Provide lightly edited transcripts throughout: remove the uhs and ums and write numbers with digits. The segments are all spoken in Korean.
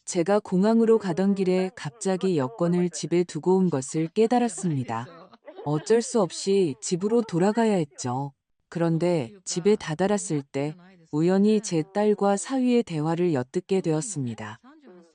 제가 공항으로 가던 길에 갑자기 여권을 집에 두고 온 것을 깨달았습니다. 어쩔 수 없이 집으로 돌아가야 했죠. 그런데 집에 다다랐을 때 우연히 제 딸과 사위의 대화를 엿듣게 되었습니다.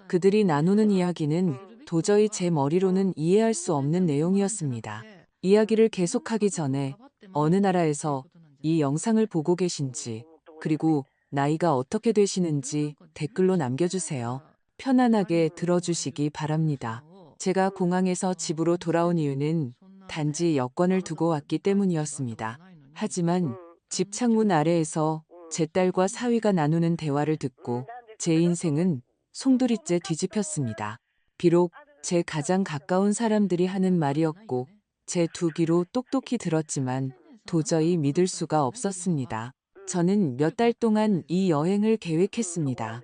그들이 나누는 이야기는 도저히 제 머리로는 이해할 수 없는 내용이었습니다. 이야기를 계속하기 전에 어느 나라에서 이 영상을 보고 계신지, 그리고 나이가 어떻게 되시는지 댓글로 남겨주세요. 편안하게 들어주시기 바랍니다. 제가 공항에서 집으로 돌아온 이유는 단지 여권을 두고 왔기 때문이었습니다. 하지만 집 창문 아래에서 제 딸과 사위가 나누는 대화를 듣고 제 인생은 송두리째 뒤집혔습니다. 비록 제 가장 가까운 사람들이 하는 말이었고 제 두 귀로 똑똑히 들었지만 도저히 믿을 수가 없었습니다. 저는 몇 달 동안 이 여행을 계획했습니다.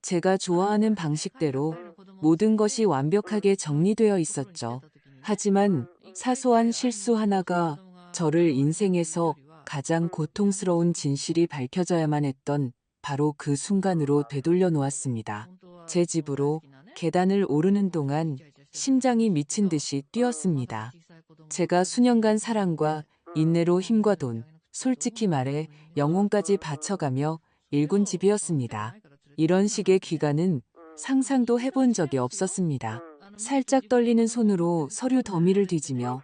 제가 좋아하는 방식대로 모든 것이 완벽하게 정리되어 있었죠. 하지만 사소한 실수 하나가 저를 인생에서 가장 고통스러운 진실이 밝혀져야만 했던 바로 그 순간으로 되돌려 놓았습니다. 제 집으로 계단을 오르는 동안 심장이 미친 듯이 뛰었습니다. 제가 수년간 사랑과 인내로 힘과 돈, 솔직히 말해 영혼까지 바쳐가며 일군 집이었습니다. 이런 식의 귀가는 상상도 해본 적이 없었습니다. 살짝 떨리는 손으로 서류 더미를 뒤지며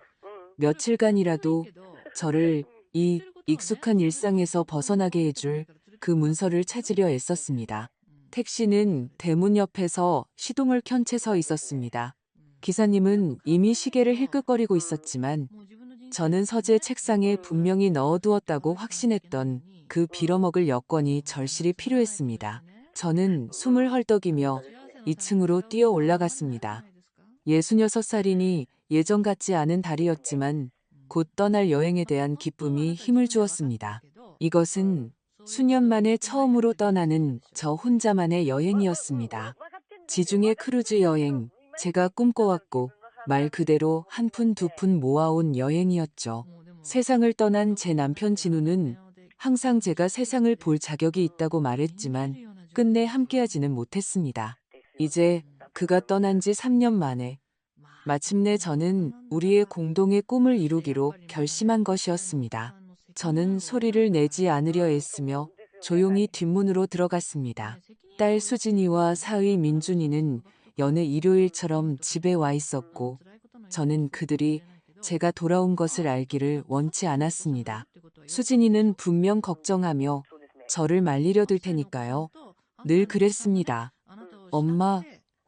며칠간이라도 저를 이 익숙한 일상에서 벗어나게 해줄 그 문서를 찾으려 애썼습니다. 택시는 대문 옆에서 시동을 켠 채 서 있었습니다. 기사님은 이미 시계를 힐끗거리고 있었지만 저는 서재 책상에 분명히 넣어두었다고 확신했던 그 빌어먹을 여권이 절실히 필요했습니다. 저는 숨을 헐떡이며 2층으로 뛰어 올라갔습니다. 66살이니 예전 같지 않은 달이었지만 곧 떠날 여행에 대한 기쁨이 힘을 주었습니다. 이것은 수년 만에 처음으로 떠나는 저 혼자만의 여행이었습니다. 지중해 크루즈 여행, 제가 꿈꿔왔고 말 그대로 한 푼 두 푼 모아온 여행이었죠. 세상을 떠난 제 남편 진우는 항상 제가 세상을 볼 자격이 있다고 말했지만 끝내 함께하지는 못했습니다. 이제 그가 떠난 지 3년 만에 마침내 저는 우리의 공동의 꿈을 이루기로 결심한 것이었습니다. 저는 소리를 내지 않으려 애쓰며 조용히 뒷문으로 들어갔습니다. 딸 수진이와 사위 민준이는 여느 일요일처럼 집에 와 있었고 저는 그들이 제가 돌아온 것을 알기를 원치 않았습니다. 수진이는 분명 걱정하며 저를 말리려 들 테니까요. 늘 그랬습니다. 엄마,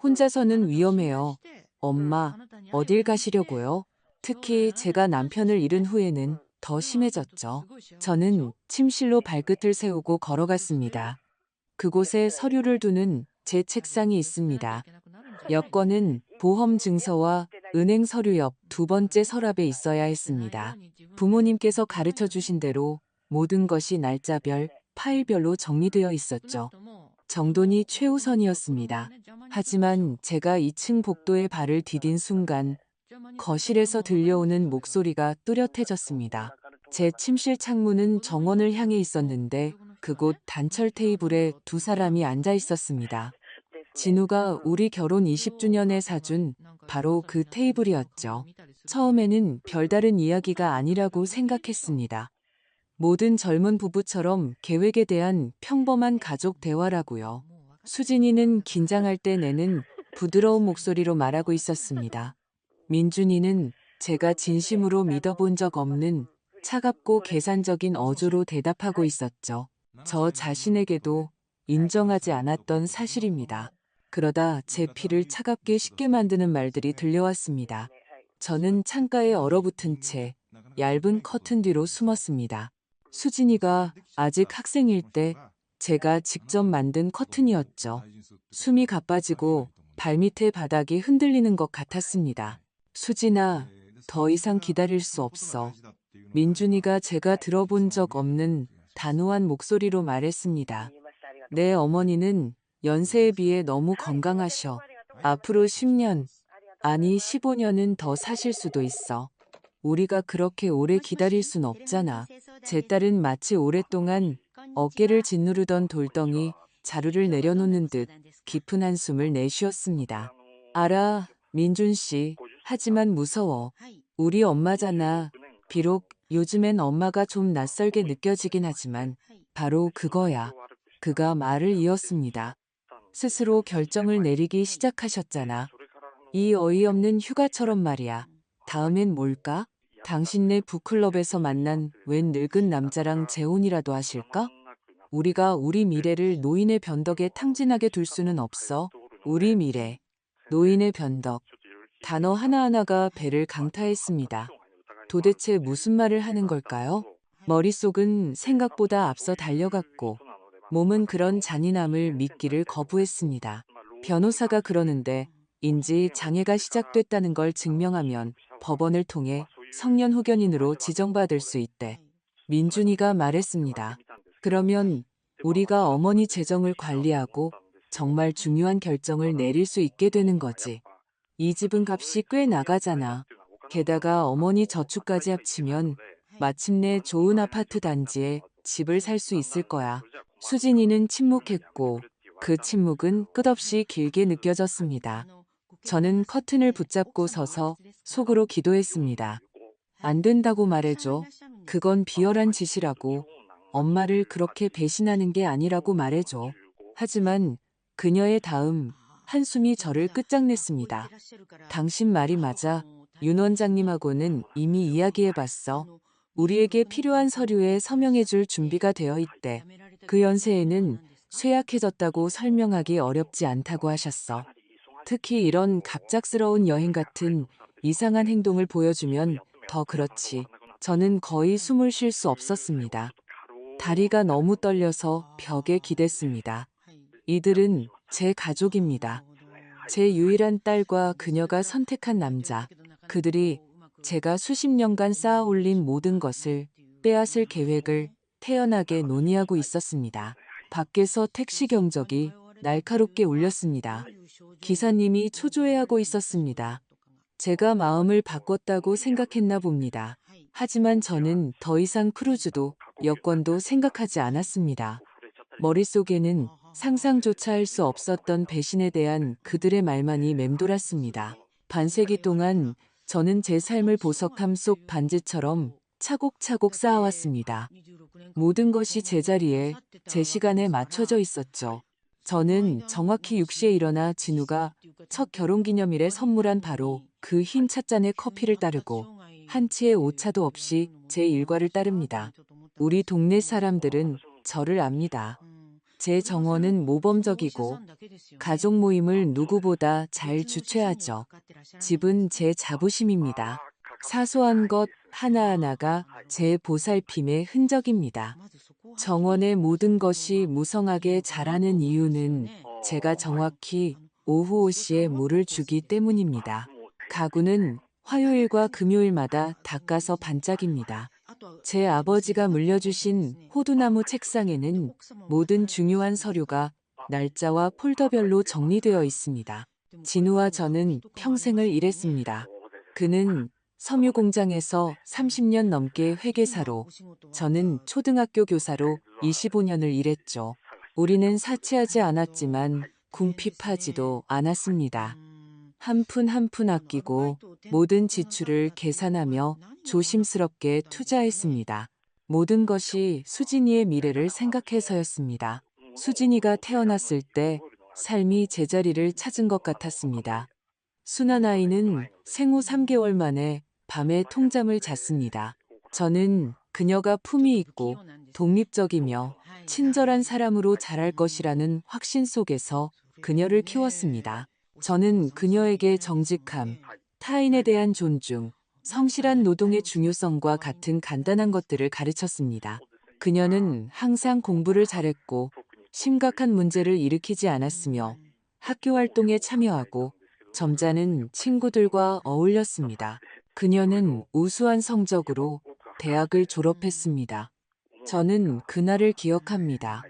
혼자서는 위험해요. 엄마, 어딜 가시려고요? 특히 제가 남편을 잃은 후에는 더 심해졌죠. 저는 침실로 발끝을 세우고 걸어갔습니다. 그곳에 서류를 두는 제 책상이 있습니다. 여권은 보험 증서와 은행 서류 옆 두 번째 서랍에 있어야 했습니다. 부모님께서 가르쳐 주신 대로 모든 것이 날짜별, 파일별로 정리되어 있었죠. 정돈이 최우선이었습니다. 하지만 제가 2층 복도에 발을 디딘 순간 거실에서 들려오는 목소리가 뚜렷해졌습니다. 제 침실 창문은 정원을 향해 있었는데 그곳 단철 테이블에 두 사람이 앉아 있었습니다. 진우가 우리 결혼 20주년에 사준 바로 그 테이블이었죠. 처음에는 별다른 이야기가 아니라고 생각했습니다. 모든 젊은 부부처럼 계획에 대한 평범한 가족 대화라고요. 수진이는 긴장할 때 내는 부드러운 목소리로 말하고 있었습니다. 민준이는 제가 진심으로 믿어본 적 없는 차갑고 계산적인 어조로 대답하고 있었죠. 저 자신에게도 인정하지 않았던 사실입니다. 그러다 제 피를 차갑게 식게 만드는 말들이 들려왔습니다. 저는 창가에 얼어붙은 채 얇은 커튼 뒤로 숨었습니다. 수진이가 아직 학생일 때 제가 직접 만든 커튼이었죠. 숨이 가빠지고 발밑의 바닥이 흔들리는 것 같았습니다. 수진아, 더 이상 기다릴 수 없어. 민준이가 제가 들어본 적 없는 단호한 목소리로 말했습니다. 내 어머니는 연세에 비해 너무 건강하셔. 앞으로 10년, 아니 15년은 더 사실 수도 있어. 우리가 그렇게 오래 기다릴 순 없잖아. 제 딸은 마치 오랫동안 어깨를 짓누르던 돌덩이 자루를 내려놓는 듯 깊은 한숨을 내쉬었습니다. 알아, 민준 씨. 하지만 무서워. 우리 엄마잖아. 비록 요즘엔 엄마가 좀 낯설게 느껴지긴 하지만 바로 그거야. 그가 말을 이었습니다. 스스로 결정을 내리기 시작하셨잖아. 이 어이없는 휴가처럼 말이야. 다음엔 뭘까? 당신네 북클럽에서 만난 웬 늙은 남자랑 재혼이라도 하실까? 우리가 우리 미래를 노인의 변덕에 탕진하게 둘 수는 없어. 우리 미래, 노인의 변덕. 단어 하나하나가 배를 강타했습니다. 도대체 무슨 말을 하는 걸까요? 머릿속은 생각보다 앞서 달려갔고, 몸은 그런 잔인함을 믿기를 거부했습니다. 변호사가 그러는데, 인지 장애가 시작됐다는 걸 증명하면 법원을 통해 성년 후견인으로 지정받을 수 있대. 민준이가 말했습니다. 그러면 우리가 어머니 재정을 관리하고 정말 중요한 결정을 내릴 수 있게 되는 거지. 이 집은 값이 꽤 나가잖아. 게다가 어머니 저축까지 합치면 마침내 좋은 아파트 단지에 집을 살 수 있을 거야. 수진이는 침묵했고 그 침묵은 끝없이 길게 느껴졌습니다. 저는 커튼을 붙잡고 서서 속으로 기도했습니다. 안 된다고 말해줘. 그건 비열한 짓이라고. 엄마를 그렇게 배신하는 게 아니라고 말해줘. 하지만 그녀의 다음 한숨이 저를 끝장냈습니다. 당신 말이 맞아. 윤 원장님하고는 이미 이야기해봤어. 우리에게 필요한 서류에 서명해줄 준비가 되어 있대. 그 연세에는 쇠약해졌다고 설명하기 어렵지 않다고 하셨어. 특히 이런 갑작스러운 여행 같은 이상한 행동을 보여주면 더 그렇지. 저는 거의 숨을 쉴 수 없었습니다. 다리가 너무 떨려서 벽에 기댔습니다. 이들은 제 가족입니다. 제 유일한 딸과 그녀가 선택한 남자. 그들이 제가 수십 년간 쌓아 올린 모든 것을 빼앗을 계획을 태연하게 논의하고 있었습니다. 밖에서 택시 경적이 날카롭게 울렸습니다. 기사님이 초조해하고 있었습니다. 제가 마음을 바꿨다고 생각했나 봅니다. 하지만 저는 더 이상 크루즈도 여권도 생각하지 않았습니다. 머릿속에는 상상조차 할 수 없었던 배신에 대한 그들의 말만이 맴돌았습니다. 반세기 동안 저는 제 삶을 보석함 속 반지처럼 차곡차곡 쌓아왔습니다. 모든 것이 제자리에 제 시간에 맞춰져 있었죠. 저는 정확히 6시에 일어나 진우가 첫 결혼기념일에 선물한 바로 그 흰 찻잔에 커피를 따르고 한치의 오차도 없이 제 일과를 따릅니다. 우리 동네 사람들은 저를 압니다. 제 정원은 모범적이고 가족 모임을 누구보다 잘 주최하죠. 집은 제 자부심입니다. 사소한 것 하나하나가 제 보살핌의 흔적입니다. 정원의 모든 것이 무성하게 자라는 이유는 제가 정확히 오후 5시에 물을 주기 때문입니다. 가구는 화요일과 금요일마다 닦아서 반짝입니다. 제 아버지가 물려주신 호두나무 책상에는 모든 중요한 서류가 날짜와 폴더별로 정리되어 있습니다. 진우와 저는 평생을 일했습니다. 그는 섬유 공장에서 30년 넘게 회계사로, 저는 초등학교 교사로 25년을 일했죠. 우리는 사치하지 않았지만 궁핍하지도 않았습니다. 한 푼 한 푼 아끼고 모든 지출을 계산하며 조심스럽게 투자했습니다. 모든 것이 수진이의 미래를 생각해서였습니다. 수진이가 태어났을 때 삶이 제자리를 찾은 것 같았습니다. 순한 아이는 생후 3개월 만에 밤에 통잠을 잤습니다. 저는 그녀가 품위 있고 독립적이며 친절한 사람으로 자랄 것이라는 확신 속에서 그녀를 키웠습니다. 저는 그녀에게 정직함, 타인에 대한 존중, 성실한 노동의 중요성과 같은 간단한 것들을 가르쳤습니다. 그녀는 항상 공부를 잘했고 심각한 문제를 일으키지 않았으며 학교 활동에 참여하고 점잖은 친구들과 어울렸습니다. 그녀는 우수한 성적으로 대학을 졸업했습니다. 저는 그날을 기억합니다.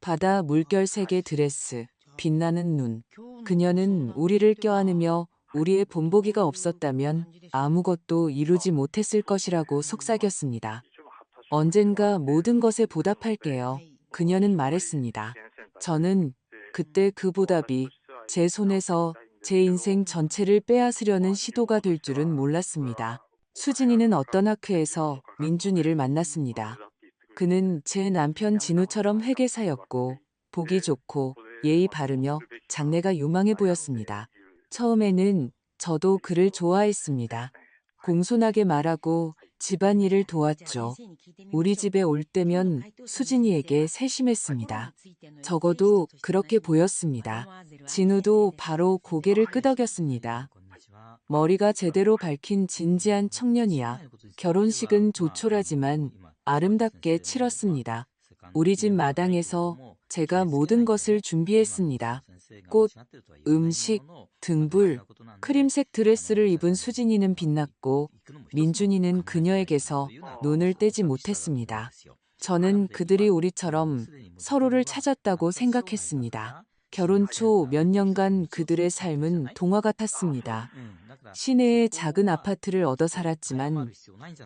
바다 물결색의 드레스, 빛나는 눈. 그녀는 우리를 껴안으며 우리의 본보기가 없었다면 아무것도 이루지 못했을 것이라고 속삭였습니다. 언젠가 모든 것에 보답할게요. 그녀는 말했습니다. 저는 그때 그 보답이 제 손에서 제 인생 전체를 빼앗으려는 시도가 될 줄은 몰랐습니다. 수진이는 어떤 학회에서 민준이를 만났습니다. 그는 제 남편 진우처럼 회계사였고 보기 좋고 예의 바르며 장래가 유망해 보였습니다. 처음에는 저도 그를 좋아했습니다. 공손하게 말하고 집안일을 도왔죠. 우리 집에 올 때면 수진이에게 세심했습니다. 적어도 그렇게 보였습니다. 진우도 바로 고개를 끄덕였습니다. 머리가 제대로 밝힌 진지한 청년이야. 결혼식은 조촐하지만 아름답게 치렀습니다. 우리 집 마당에서 제가 모든 것을 준비했습니다. 꽃, 음식, 등불, 크림색 드레스를 입은 수진이는 빛났고 민준이는 그녀에게서 눈을 떼지 못했습니다. 저는 그들이 우리처럼 서로를 찾았다고 생각했습니다. 결혼 초 몇 년간 그들의 삶은 동화 같았습니다. 시내의 작은 아파트를 얻어 살았지만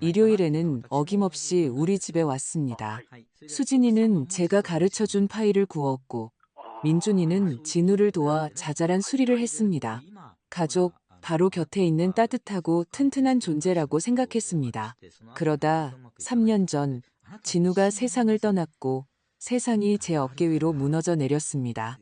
일요일에는 어김없이 우리 집에 왔습니다. 수진이는 제가 가르쳐준 파이를 구웠고 민준이는 진우를 도와 자잘한 수리를 했습니다. 가족, 바로 곁에 있는 따뜻하고 튼튼한 존재라고 생각했습니다. 그러다 3년 전 진우가 세상을 떠났고 세상이 제 어깨 위로 무너져 내렸습니다.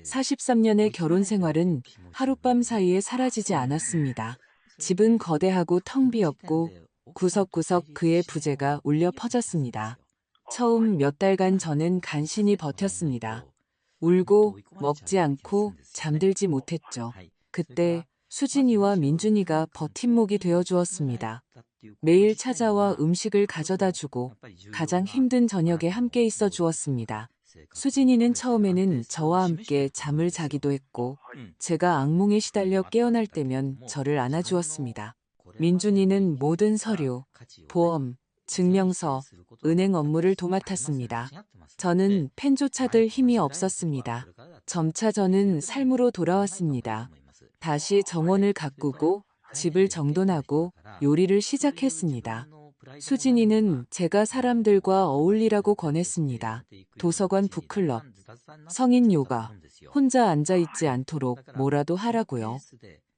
43년의 결혼 생활은 하룻밤 사이에 사라지지 않았습니다. 집은 거대하고 텅 비었고 구석구석 그의 부재가 울려 퍼졌습니다. 처음 몇 달간 저는 간신히 버텼습니다. 울고 먹지 않고 잠들지 못했죠. 그때 수진이와 민준이가 버팀목이 되어 주었습니다. 매일 찾아와 음식을 가져다 주고 가장 힘든 저녁에 함께 있어 주었습니다. 수진이는 처음에는 저와 함께 잠을 자기도 했고 제가 악몽에 시달려 깨어날 때면 저를 안아주었습니다. 민준이는 모든 서류, 보험, 증명서, 은행 업무를 도맡았습니다. 저는 펜조차 들 힘이 없었습니다. 점차 저는 삶으로 돌아왔습니다. 다시 정원을 가꾸고 집을 정돈하고 요리를 시작했습니다. 수진이는 제가 사람들과 어울리라고 권했습니다. 도서관 북클럽, 성인 요가, 혼자 앉아있지 않도록 뭐라도 하라고요.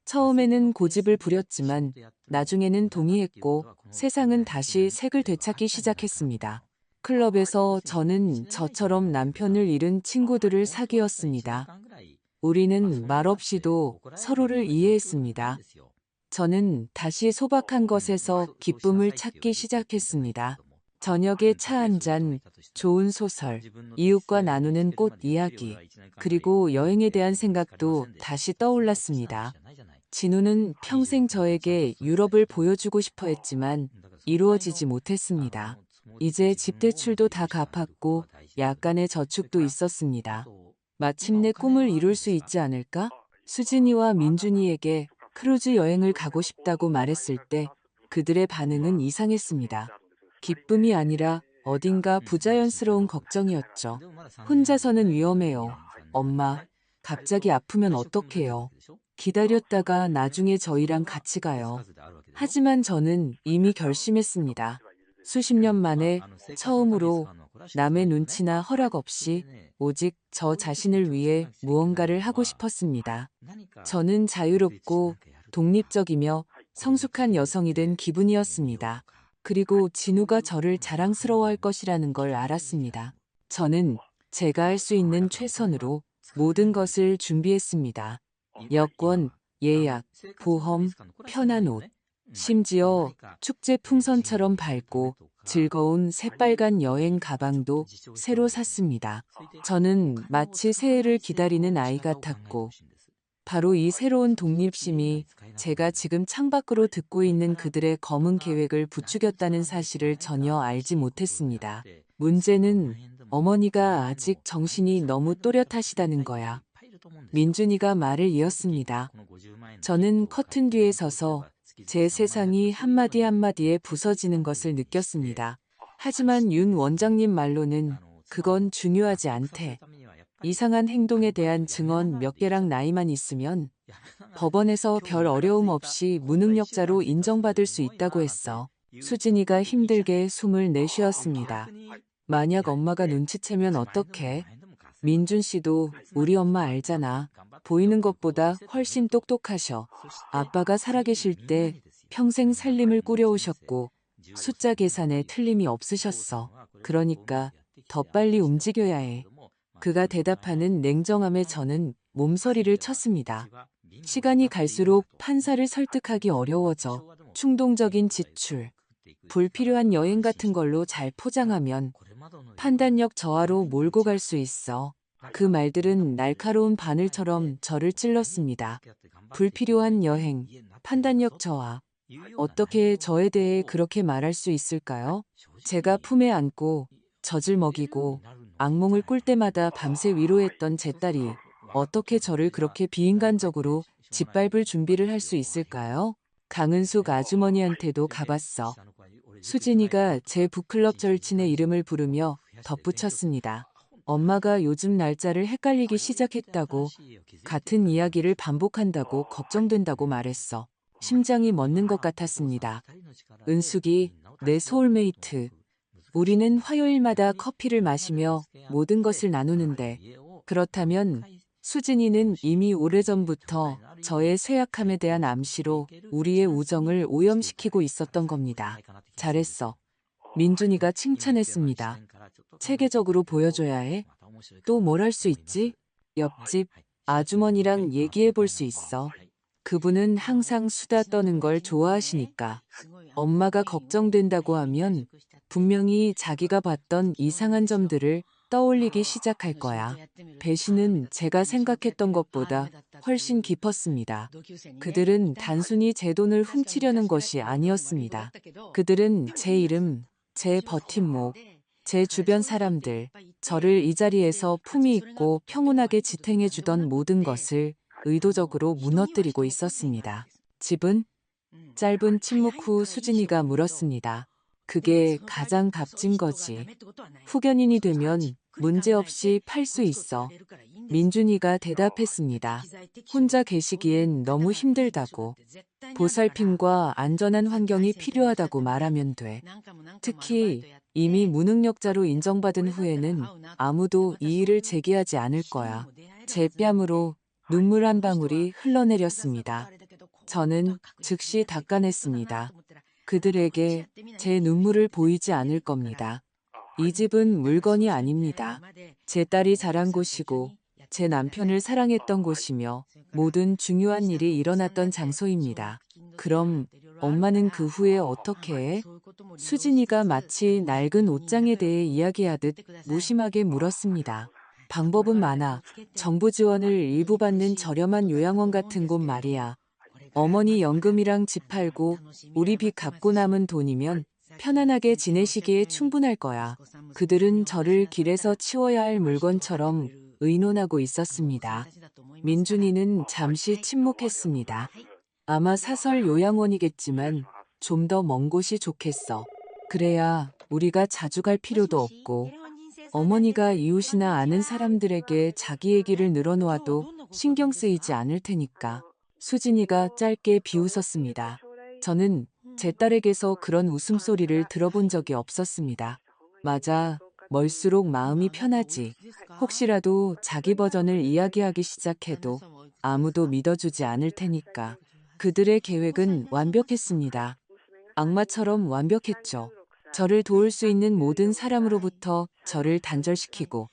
처음에는 고집을 부렸지만 나중에는 동의했고 세상은 다시 색을 되찾기 시작했습니다. 클럽에서 저는 저처럼 남편을 잃은 친구들을 사귀었습니다. 우리는 말없이도 서로를 이해했습니다. 저는 다시 소박한 것에서 기쁨을 찾기 시작했습니다. 저녁에 차 한 잔, 좋은 소설, 이웃과 나누는 꽃 이야기, 그리고 여행에 대한 생각도 다시 떠올랐습니다. 진우는 평생 저에게 유럽을 보여주고 싶어 했지만 이루어지지 못했습니다. 이제 집 대출도 다 갚았고 약간의 저축도 있었습니다. 마침내 꿈을 이룰 수 있지 않을까? 수진이와 민준이에게 크루즈 여행을 가고 싶다고 말했을 때 그들의 반응은 이상했습니다. 기쁨이 아니라 어딘가 부자연스러운 걱정이었죠. 혼자서는 위험해요. 엄마, 갑자기 아프면 어떡해요? 기다렸다가 나중에 저희랑 같이 가요. 하지만 저는 이미 결심했습니다. 수십 년 만에 처음으로 남의 눈치나 허락 없이 오직 저 자신을 위해 무언가를 하고 싶었습니다. 저는 자유롭고 독립적이며 성숙한 여성이 된 기분이었습니다. 그리고 진우가 저를 자랑스러워할 것이라는 걸 알았습니다. 저는 제가 할 수 있는 최선으로 모든 것을 준비했습니다. 여권, 예약, 보험, 편한 옷, 심지어 축제 풍선처럼 밝고 즐거운 새빨간 여행 가방도 새로 샀습니다. 저는 마치 새해를 기다리는 아이 같았고 바로 이 새로운 독립심이 제가 지금 창밖으로 듣고 있는 그들의 검은 계획을 부추겼다는 사실을 전혀 알지 못했습니다. 문제는 어머니가 아직 정신이 너무 또렷하시다는 거야. 민준이가 말을 이었습니다. 저는 커튼 뒤에 서서 제 세상이 한마디 한마디에 부서지는 것을 느꼈습니다. 하지만 윤 원장님 말로는 그건 중요하지 않대. 이상한 행동에 대한 증언 몇 개랑 나이만 있으면 법원에서 별 어려움 없이 무능력자로 인정받을 수 있다고 했어. 수진이가 힘들게 숨을 내쉬었습니다. 만약 엄마가 눈치채면 어떡해? 민준 씨도 우리 엄마 알잖아. 보이는 것보다 훨씬 똑똑하셔. 아빠가 살아계실 때 평생 살림을 꾸려오셨고 숫자 계산에 틀림이 없으셨어. 그러니까 더 빨리 움직여야 해. 그가 대답하는 냉정함에 저는 몸서리를 쳤습니다. 시간이 갈수록 판사를 설득하기 어려워져 충동적인 지출, 불필요한 여행 같은 걸로 잘 포장하면 판단력 저하로 몰고 갈 수 있어. 그 말들은 날카로운 바늘처럼 저를 찔렀습니다. 불필요한 여행, 판단력 저하. 어떻게 저에 대해 그렇게 말할 수 있을까요? 제가 품에 안고 젖을 먹이고 악몽을 꿀 때마다 밤새 위로했던 제 딸이 어떻게 저를 그렇게 비인간적으로 짓밟을 준비를 할 수 있을까요? 강은숙 아주머니한테도 가봤어. 수진이가 제 북클럽 절친의 이름을 부르며 덧붙였습니다. 엄마가 요즘 날짜를 헷갈리기 시작했다고, 같은 이야기를 반복한다고 걱정된다고 말했어. 심장이 멎는 것 같았습니다. 은숙이, 내 소울메이트. 우리는 화요일마다 커피를 마시며 모든 것을 나누는데, 그렇다면 수진이는 이미 오래전부터 저의 쇠약함에 대한 암시로 우리의 우정을 오염시키고 있었던 겁니다. 잘했어. 민준이가 칭찬했습니다. 체계적으로 보여줘야 해. 또 뭘 할 수 있지? 옆집 아주머니랑 얘기해 볼 수 있어. 그분은 항상 수다 떠는 걸 좋아하시니까. 엄마가 걱정된다고 하면 분명히 자기가 봤던 이상한 점들을 떠올리기 시작할 거야. 배신은 제가 생각했던 것보다 훨씬 깊었습니다. 그들은 단순히 제 돈을 훔치려는 것이 아니었습니다. 그들은 제 이름, 제 버팀목, 제 주변 사람들, 저를 이 자리에서 품위 있고 평온하게 지탱해 주던 모든 것을 의도적으로 무너뜨리고 있었습니다. 집은? 짧은 침묵 후 수진이가 물었습니다. 그게 가장 값진 거지. 후견인이 되면 문제없이 팔 수 있어. 민준이가 대답했습니다. 혼자 계시기엔 너무 힘들다고. 보살핌과 안전한 환경이 필요하다고 말하면 돼. 특히 이미 무능력자로 인정받은 후에는 아무도 이의를 제기하지 않을 거야. 제 뺨으로 눈물 한 방울이 흘러내렸습니다. 저는 즉시 닦아냈습니다. 그들에게 제 눈물을 보이지 않을 겁니다. 이 집은 물건이 아닙니다. 제 딸이 자란 곳이고 제 남편을 사랑했던 곳이며 모든 중요한 일이 일어났던 장소입니다. 그럼 엄마는 그 후에 어떻게 해? 수진이가 마치 낡은 옷장에 대해 이야기하듯 무심하게 물었습니다. 방법은 많아. 정부 지원을 일부 받는 저렴한 요양원 같은 곳 말이야. 어머니 연금이랑 집 팔고 우리 빚 갚고 남은 돈이면 편안하게 지내시기에 충분할 거야. 그들은 저를 길에서 치워야 할 물건처럼 의논하고 있었습니다. 민준이는 잠시 침묵했습니다. 아마 사설 요양원이겠지만 좀 더 먼 곳이 좋겠어. 그래야 우리가 자주 갈 필요도 없고 어머니가 이웃이나 아는 사람들에게 자기 얘기를 늘어놓아도 신경 쓰이지 않을 테니까. 수진이가 짧게 비웃었습니다. 저는 제 딸에게서 그런 웃음소리를 들어본 적이 없었습니다. 맞아, 멀수록 마음이 편하지. 혹시라도 자기 버전을 이야기하기 시작해도 아무도 믿어주지 않을 테니까. 그들의 계획은 완벽했습니다. 악마처럼 완벽했죠. 저를 도울 수 있는 모든 사람으로부터 저를 단절시키고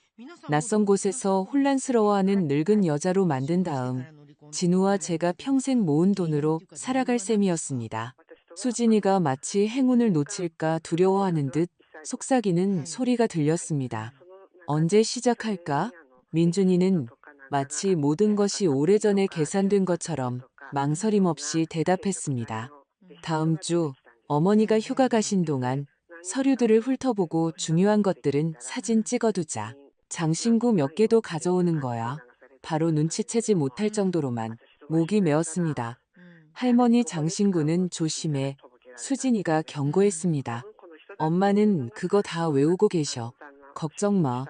낯선 곳에서 혼란스러워하는 늙은 여자로 만든 다음 진우와 제가 평생 모은 돈으로 살아갈 셈이었습니다. 수진이가 마치 행운을 놓칠까 두려워하는 듯 속삭이는 소리가 들렸습니다. 언제 시작할까? 민준이는 마치 모든 것이 오래전에 계산된 것처럼 망설임 없이 대답했습니다. 다음 주 어머니가 휴가 가신 동안 서류들을 훑어보고 중요한 것들은 사진 찍어두자. 장신구 몇 개도 가져오는 거야. 바로 눈치채지 못할 정도로만. 목이 메었습니다. 할머니 장신구는 조심해. 수진이가 경고했습니다. 엄마는 그거 다 외우고 계셔. 걱정 마.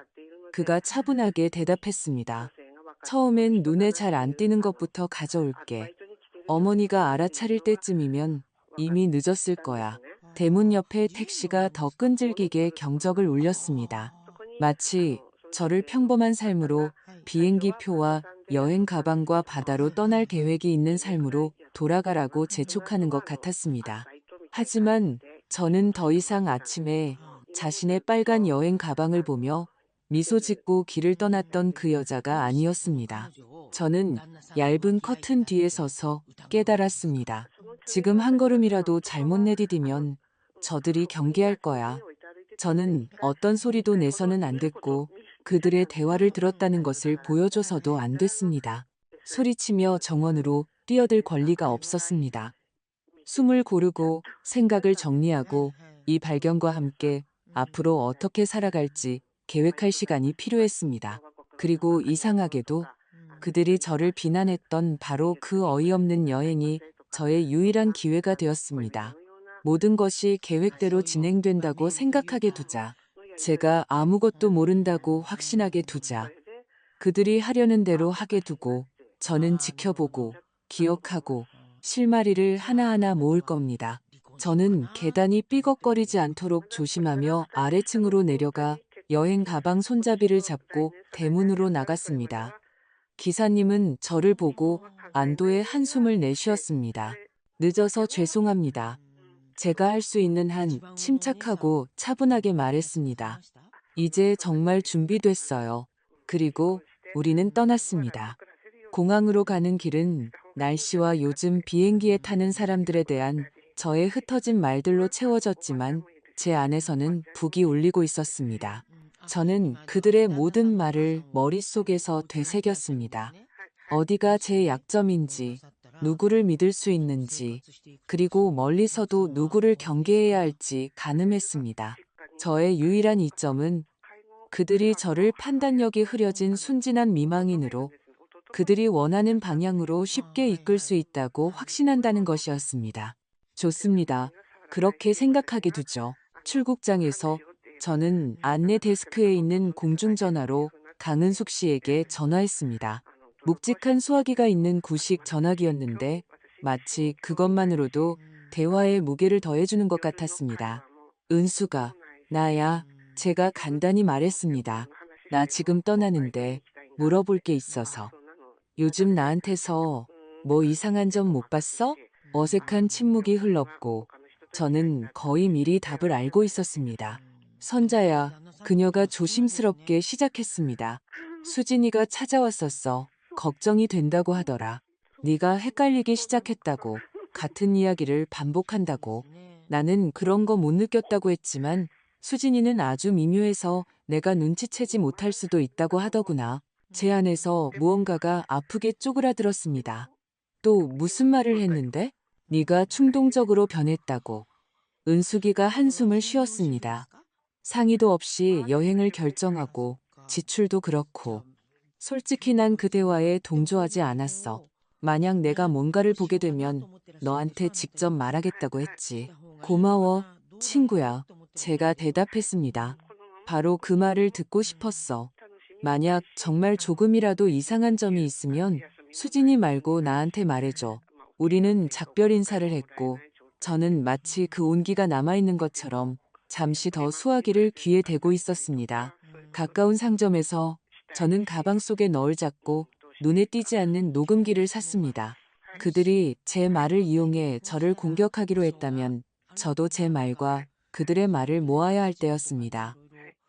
그가 차분하게 대답했습니다. 처음엔 눈에 잘 안 띄는 것부터 가져올게. 어머니가 알아차릴 때쯤이면 이미 늦었을 거야. 대문 옆에 택시가 더 끈질기게 경적을 울렸습니다. 마치 저를 평범한 삶으로 비행기 표와 여행 가방과 바다로 떠날 계획이 있는 삶으로 돌아가라고 재촉하는 것 같았습니다. 하지만 저는 더 이상 아침에 자신의 빨간 여행 가방을 보며 미소 짓고 길을 떠났던 그 여자가 아니었습니다. 저는 얇은 커튼 뒤에 서서 깨달았습니다. 지금 한 걸음이라도 잘못 내디디면 저들이 경계할 거야. 저는 어떤 소리도 내서는 안 됐고 그들의 대화를 들었다는 것을 보여줘서도 안 됐습니다. 소리치며 정원으로 뛰어들 권리가 없었습니다. 숨을 고르고 생각을 정리하고 이 발견과 함께 앞으로 어떻게 살아갈지 계획할 시간이 필요했습니다. 그리고 이상하게도 그들이 저를 비난했던 바로 그 어이없는 여행이 저의 유일한 기회가 되었습니다. 모든 것이 계획대로 진행된다고 생각하게 두자, 제가 아무것도 모른다고 확신하게 두자, 그들이 하려는 대로 하게 두고 저는 지켜보고 기억하고 실마리를 하나하나 모을 겁니다. 저는 계단이 삐걱거리지 않도록 조심하며 아래층으로 내려가 여행 가방 손잡이를 잡고 대문으로 나갔습니다. 기사님은 저를 보고 안도의 한숨을 내쉬었습니다. 늦어서 죄송합니다. 제가 할 수 있는 한 침착하고 차분하게 말했습니다. 이제 정말 준비됐어요. 그리고 우리는 떠났습니다. 공항으로 가는 길은 날씨와 요즘 비행기에 타는 사람들에 대한 저의 흩어진 말들로 채워졌지만 제 안에서는 북이 울리고 있었습니다. 저는 그들의 모든 말을 머릿속에서 되새겼습니다. 어디가 제 약점인지, 누구를 믿을 수 있는지, 그리고 멀리서도 누구를 경계해야 할지 가늠했습니다. 저의 유일한 이점은 그들이 저를 판단력이 흐려진 순진한 미망인으로 그들이 원하는 방향으로 쉽게 이끌 수 있다고 확신한다는 것이었습니다. 좋습니다. 그렇게 생각하게 두죠. 출국장에서 저는 안내 데스크에 있는 공중전화로 강은숙 씨에게 전화했습니다. 묵직한 수화기가 있는 구식 전화기였는데 마치 그것만으로도 대화에 무게를 더해주는 것 같았습니다. 은수가, 나야, 제가 간단히 말했습니다. 나 지금 떠나는데 물어볼 게 있어서. 요즘 나한테서 뭐 이상한 점 못 봤어? 어색한 침묵이 흘렀고 저는 거의 미리 답을 알고 있었습니다. 선자야, 그녀가 조심스럽게 시작했습니다. 수진이가 찾아왔었어. 걱정이 된다고 하더라. 네가 헷갈리기 시작했다고. 같은 이야기를 반복한다고. 나는 그런 거 못 느꼈다고 했지만 수진이는 아주 미묘해서 내가 눈치채지 못할 수도 있다고 하더구나. 제 안에서 무언가가 아프게 쪼그라들었습니다. 또 무슨 말을 했는데? 네가 충동적으로 변했다고. 은숙이가 한숨을 쉬었습니다. 상의도 없이 여행을 결정하고 지출도 그렇고. 솔직히 난 그 대화에 동조하지 않았어. 만약 내가 뭔가를 보게 되면 너한테 직접 말하겠다고 했지. 고마워, 친구야. 제가 대답했습니다. 바로 그 말을 듣고 싶었어. 만약 정말 조금이라도 이상한 점이 있으면 수진이 말고 나한테 말해줘. 우리는 작별 인사를 했고 저는 마치 그 온기가 남아있는 것처럼 잠시 더 수화기를 귀에 대고 있었습니다. 가까운 상점에서 저는 가방 속에 널 잡고 눈에 띄지 않는 녹음기를 샀습니다. 그들이 제 말을 이용해 저를 공격하기로 했다면 저도 제 말과 그들의 말을 모아야 할 때였습니다.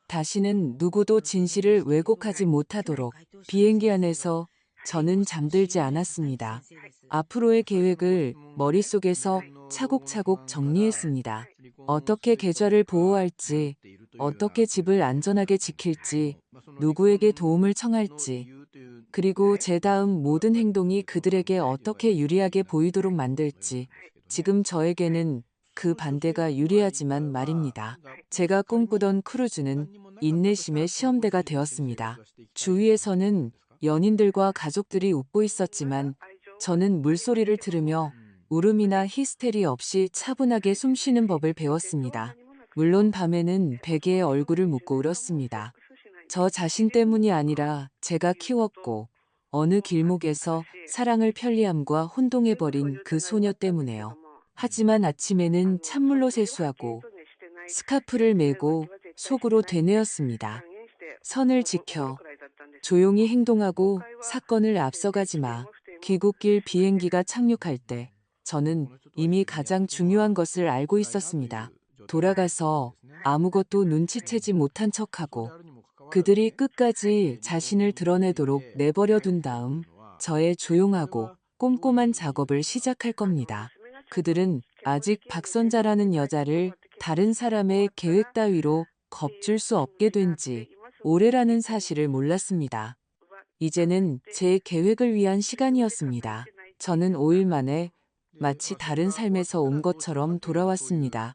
다시는 누구도 진실을 왜곡하지 못하도록 비행기 안에서 저는 잠들지 않았습니다. 앞으로의 계획을 머릿속에서 차곡차곡 정리했습니다. 어떻게 계좌를 보호할지, 어떻게 집을 안전하게 지킬지, 누구에게 도움을 청할지, 그리고 제 다음 모든 행동이 그들에게 어떻게 유리하게 보이도록 만들지. 지금 저에게는 그 반대가 유리하지만 말입니다. 제가 꿈꾸던 크루즈는 인내심의 시험대가 되었습니다. 주위에서는 연인들과 가족들이 웃고 있었지만 저는 물소리를 들으며 울음이나 히스테리 없이 차분하게 숨쉬는 법을 배웠습니다. 물론 밤에는 베개에 얼굴을 묻고 울었습니다. 저 자신 때문이 아니라 제가 키웠고 어느 길목에서 사랑을 편리함과 혼동해버린 그 소녀 때문에요. 하지만 아침에는 찬물로 세수하고 스카프를 메고 속으로 되뇌었습니다. 선을 지켜. 조용히 행동하고 사건을 앞서가지 마. 귀국길 비행기가 착륙할 때 저는 이미 가장 중요한 것을 알고 있었습니다. 돌아가서 아무것도 눈치채지 못한 척하고 그들이 끝까지 자신을 드러내도록 내버려 둔 다음 저의 조용하고 꼼꼼한 작업을 시작할 겁니다. 그들은 아직 박선자라는 여자를 다른 사람의 계획 따위로 겁줄 수 없게 된 지 오래라는 사실을 몰랐습니다. 이제는 제 계획을 위한 시간이었습니다. 저는 5일 만에 마치 다른 삶에서 온 것처럼 돌아왔습니다.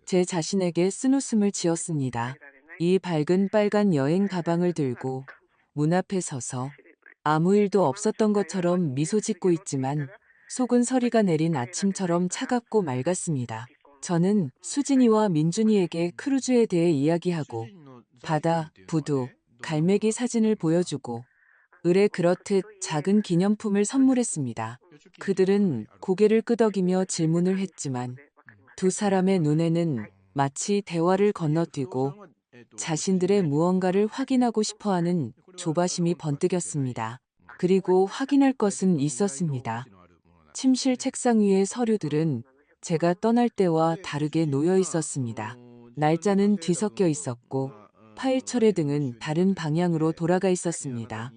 제 자신에게 쓴웃음을 지었습니다. 이 밝은 빨간 여행 가방을 들고 문 앞에 서서 아무 일도 없었던 것처럼 미소 짓고 있지만 속은 서리가 내린 아침처럼 차갑고 맑았습니다. 저는 수진이와 민준이에게 크루즈에 대해 이야기하고 바다, 부두, 갈매기 사진을 보여주고 을에 그렇듯 작은 기념품을 선물했습니다. 그들은 고개를 끄덕이며 질문을 했지만 두 사람의 눈에는 마치 대화를 건너뛰고 자신들의 무언가를 확인하고 싶어하는 조바심이 번뜩였습니다. 그리고 확인할 것은 있었습니다. 침실 책상 위의 서류들은 제가 떠날 때와 다르게 놓여 있었습니다. 날짜는 뒤섞여 있었고 파일 철의 등은 다른 방향으로 돌아가 있었습니다.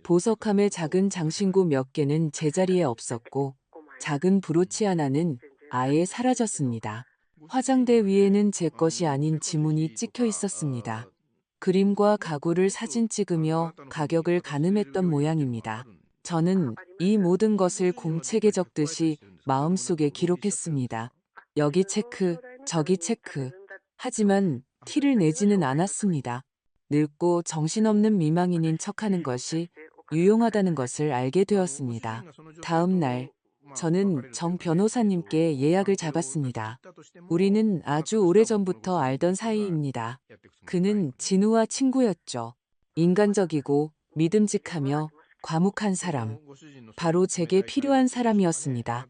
보석함의 작은 장신구 몇 개는 제자리에 없었고 작은 브로치 하나는 아예 사라졌습니다. 화장대 위에는 제 것이 아닌 지문이 찍혀 있었습니다. 그림과 가구를 사진 찍으며 가격을 가늠했던 모양입니다. 저는 이 모든 것을 공책에 적듯이 마음속에 기록했습니다. 여기 체크, 저기 체크. 하지만 티를 내지는 않았습니다. 늙고 정신없는 미망인인 척하는 것이 유용하다는 것을 알게 되었습니다. 다음 날, 저는 정 변호사님께 예약을 잡았습니다. 우리는 아주 오래전부터 알던 사이입니다. 그는 진우와 친구였죠. 인간적이고 믿음직하며 과묵한 사람. 바로 제게 필요한 사람이었습니다.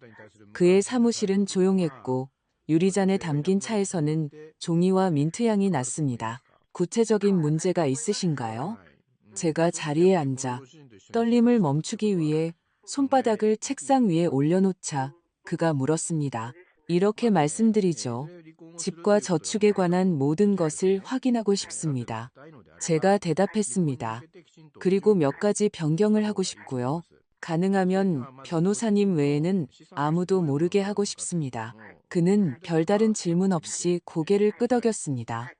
그의 사무실은 조용했고 유리잔에 담긴 차에서는 종이와 민트향이 났습니다. 구체적인 문제가 있으신가요? 제가 자리에 앉아 떨림을 멈추기 위해 손바닥을 책상 위에 올려놓자 그가 물었습니다. 이렇게 말씀드리죠. 집과 저축에 관한 모든 것을 확인하고 싶습니다. 제가 대답했습니다. 그리고 몇 가지 변경을 하고 싶고요. 가능하면 변호사님 외에는 아무도 모르게 하고 싶습니다. 그는 별다른 질문 없이 고개를 끄덕였습니다.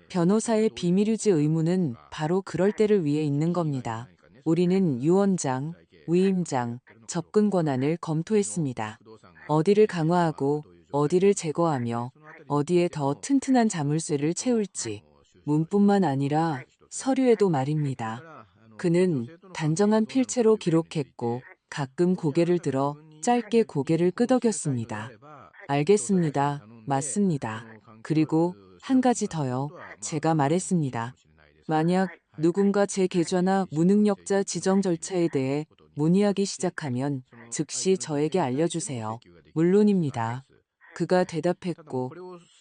변호사의 비밀 유지 의무는 바로 그럴 때를 위해 있는 겁니다. 우리는 유언장, 위임장, 접근 권한을 검토했습니다. 어디를 강화하고 어디를 제거하며 어디에 더 튼튼한 자물쇠를 채울지 문뿐만 아니라 서류에도 말입니다. 그는 단정한 필체로 기록했고 가끔 고개를 들어 짧게 고개를 끄덕였습니다. 알겠습니다. 맞습니다. 그리고 한 가지 더요. 제가 말했습니다. 만약 누군가 제 계좌나 무능력자 지정 절차에 대해 문의하기 시작하면 즉시 저에게 알려주세요. 물론입니다. 그가 대답했고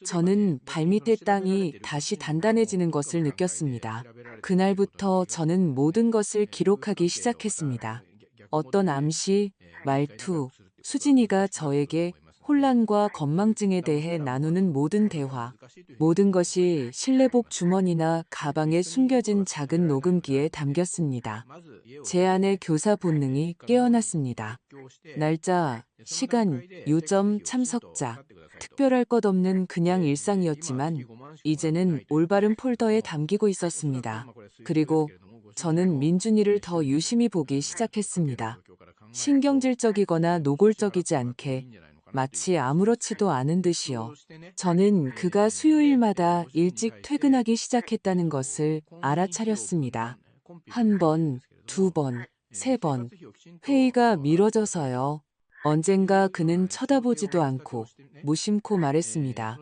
저는 발밑의 땅이 다시 단단해지는 것을 느꼈습니다. 그날부터 저는 모든 것을 기록하기 시작했습니다. 어떤 암시, 말투, 수진이가 저에게 혼란과 건망증에 대해 나누는 모든 대화, 모든 것이 실내복 주머니나 가방에 숨겨진 작은 녹음기에 담겼습니다. 제 안의 교사 본능이 깨어났습니다. 날짜, 시간, 요점, 참석자. 특별할 것 없는 그냥 일상이었지만 이제는 올바른 폴더에 담기고 있었습니다. 그리고 저는 민준이를 더 유심히 보기 시작했습니다. 신경질적이거나 노골적이지 않게 마치 아무렇지도 않은 듯이요. 저는 그가 수요일마다 일찍 퇴근하기 시작했다는 것을 알아차렸습니다. 한 번, 두 번, 세 번. 회의가 미뤄져서요. 언젠가 그는 쳐다보지도 않고 무심코 말했습니다.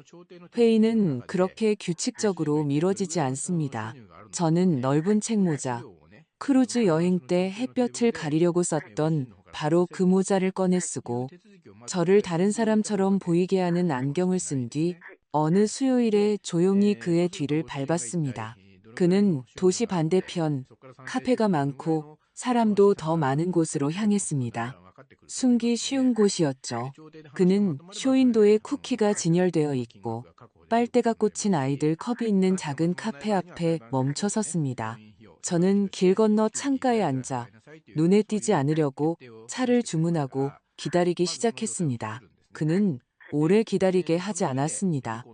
회의는 그렇게 규칙적으로 미뤄지지 않습니다. 저는 넓은 책모자, 크루즈 여행 때 햇볕을 가리려고 썼던 바로 그 모자를 꺼내 쓰고 저를 다른 사람처럼 보이게 하는 안경을 쓴 뒤 어느 수요일에 조용히 그의 뒤를 밟았습니다. 그는 도시 반대편 카페가 많고 사람도 더 많은 곳으로 향했습니다. 숨기 쉬운 곳이었죠. 그는 쇼윈도에 쿠키가 진열되어 있고 빨대가 꽂힌 아이들 컵이 있는 작은 카페 앞에 멈춰 섰습니다. 저는 길 건너 창가에 앉아 눈에 띄지 않으려고 차를 주문하고 기다리기 시작했습니다. 그는 오래 기다리게 하지 않았습니다.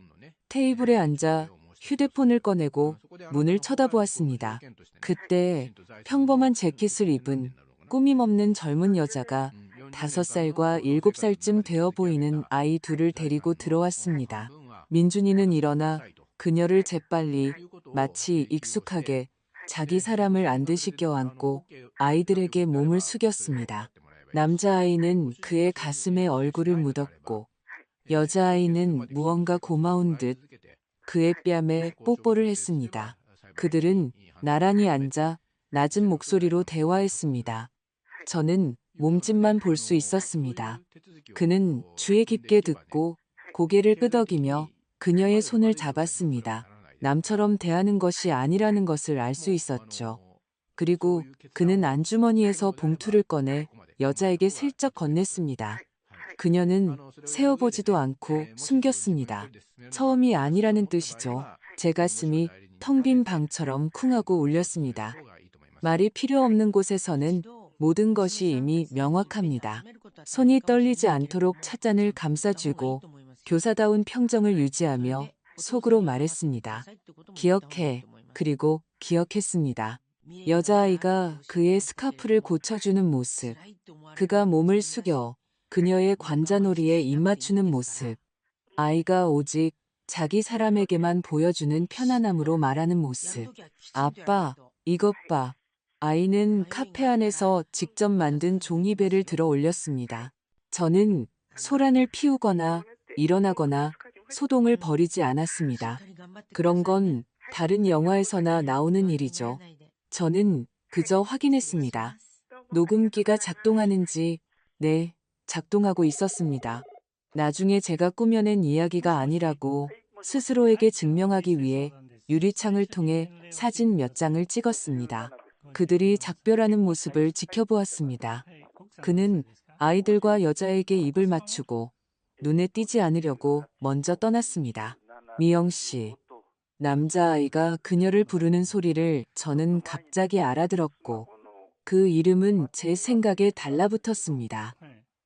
테이블에 앉아 휴대폰을 꺼내고 문을 쳐다보았습니다. 그때 평범한 재킷을 입은 꾸밈없는 젊은 여자가 5살과 7살쯤 되어 보이는 아이 둘을 데리고 들어왔습니다. 민준이는 일어나 그녀를 재빨리 마치 익숙하게 자기 사람을 안듯이 껴안고 아이들에게 몸을 숙였습니다. 남자아이는 그의 가슴에 얼굴을 묻었고 여자아이는 무언가 고마운 듯 그의 뺨에 뽀뽀를 했습니다. 그들은 나란히 앉아 낮은 목소리로 대화했습니다. 저는 몸짓만 볼 수 있었습니다. 그는 주의 깊게 듣고 고개를 끄덕이며 그녀의 손을 잡았습니다. 남처럼 대하는 것이 아니라는 것을 알 수 있었죠. 그리고 그는 안주머니에서 봉투를 꺼내 여자에게 슬쩍 건넸습니다. 그녀는 세어보지도 않고 숨겼습니다. 처음이 아니라는 뜻이죠. 제 가슴이 텅 빈 방처럼 쿵하고 울렸습니다. 말이 필요 없는 곳에서는 모든 것이 이미 명확합니다. 손이 떨리지 않도록 찻잔을 감싸쥐고 교사다운 평정을 유지하며 속으로 말했습니다. 기억해. 그리고 기억했습니다. 여자아이가 그의 스카프를 고쳐주는 모습, 그가 몸을 숙여 그녀의 관자놀이에 입 맞추는 모습, 아이가 오직 자기 사람에게만 보여주는 편안함으로 말하는 모습. 아빠, 이것 봐. 아이는 카페 안에서 직접 만든 종이배를 들어 올렸습니다. 저는 소란을 피우거나 일어나거나 소동을 벌이지 않았습니다. 그런 건 다른 영화에서나 나오는 일이죠. 저는 그저 확인했습니다. 녹음기가 작동하는지, 네, 작동하고 있었습니다. 나중에 제가 꾸며낸 이야기가 아니라고 스스로에게 증명하기 위해 유리창을 통해 사진 몇 장을 찍었습니다. 그들이 작별하는 모습을 지켜보았습니다. 그는 아이들과 여자에게 입을 맞추고 눈에 띄지 않으려고 먼저 떠났습니다. 미영 씨. 남자아이가 그녀를 부르는 소리를 저는 갑자기 알아들었고 그 이름은 제 생각에 달라붙었습니다.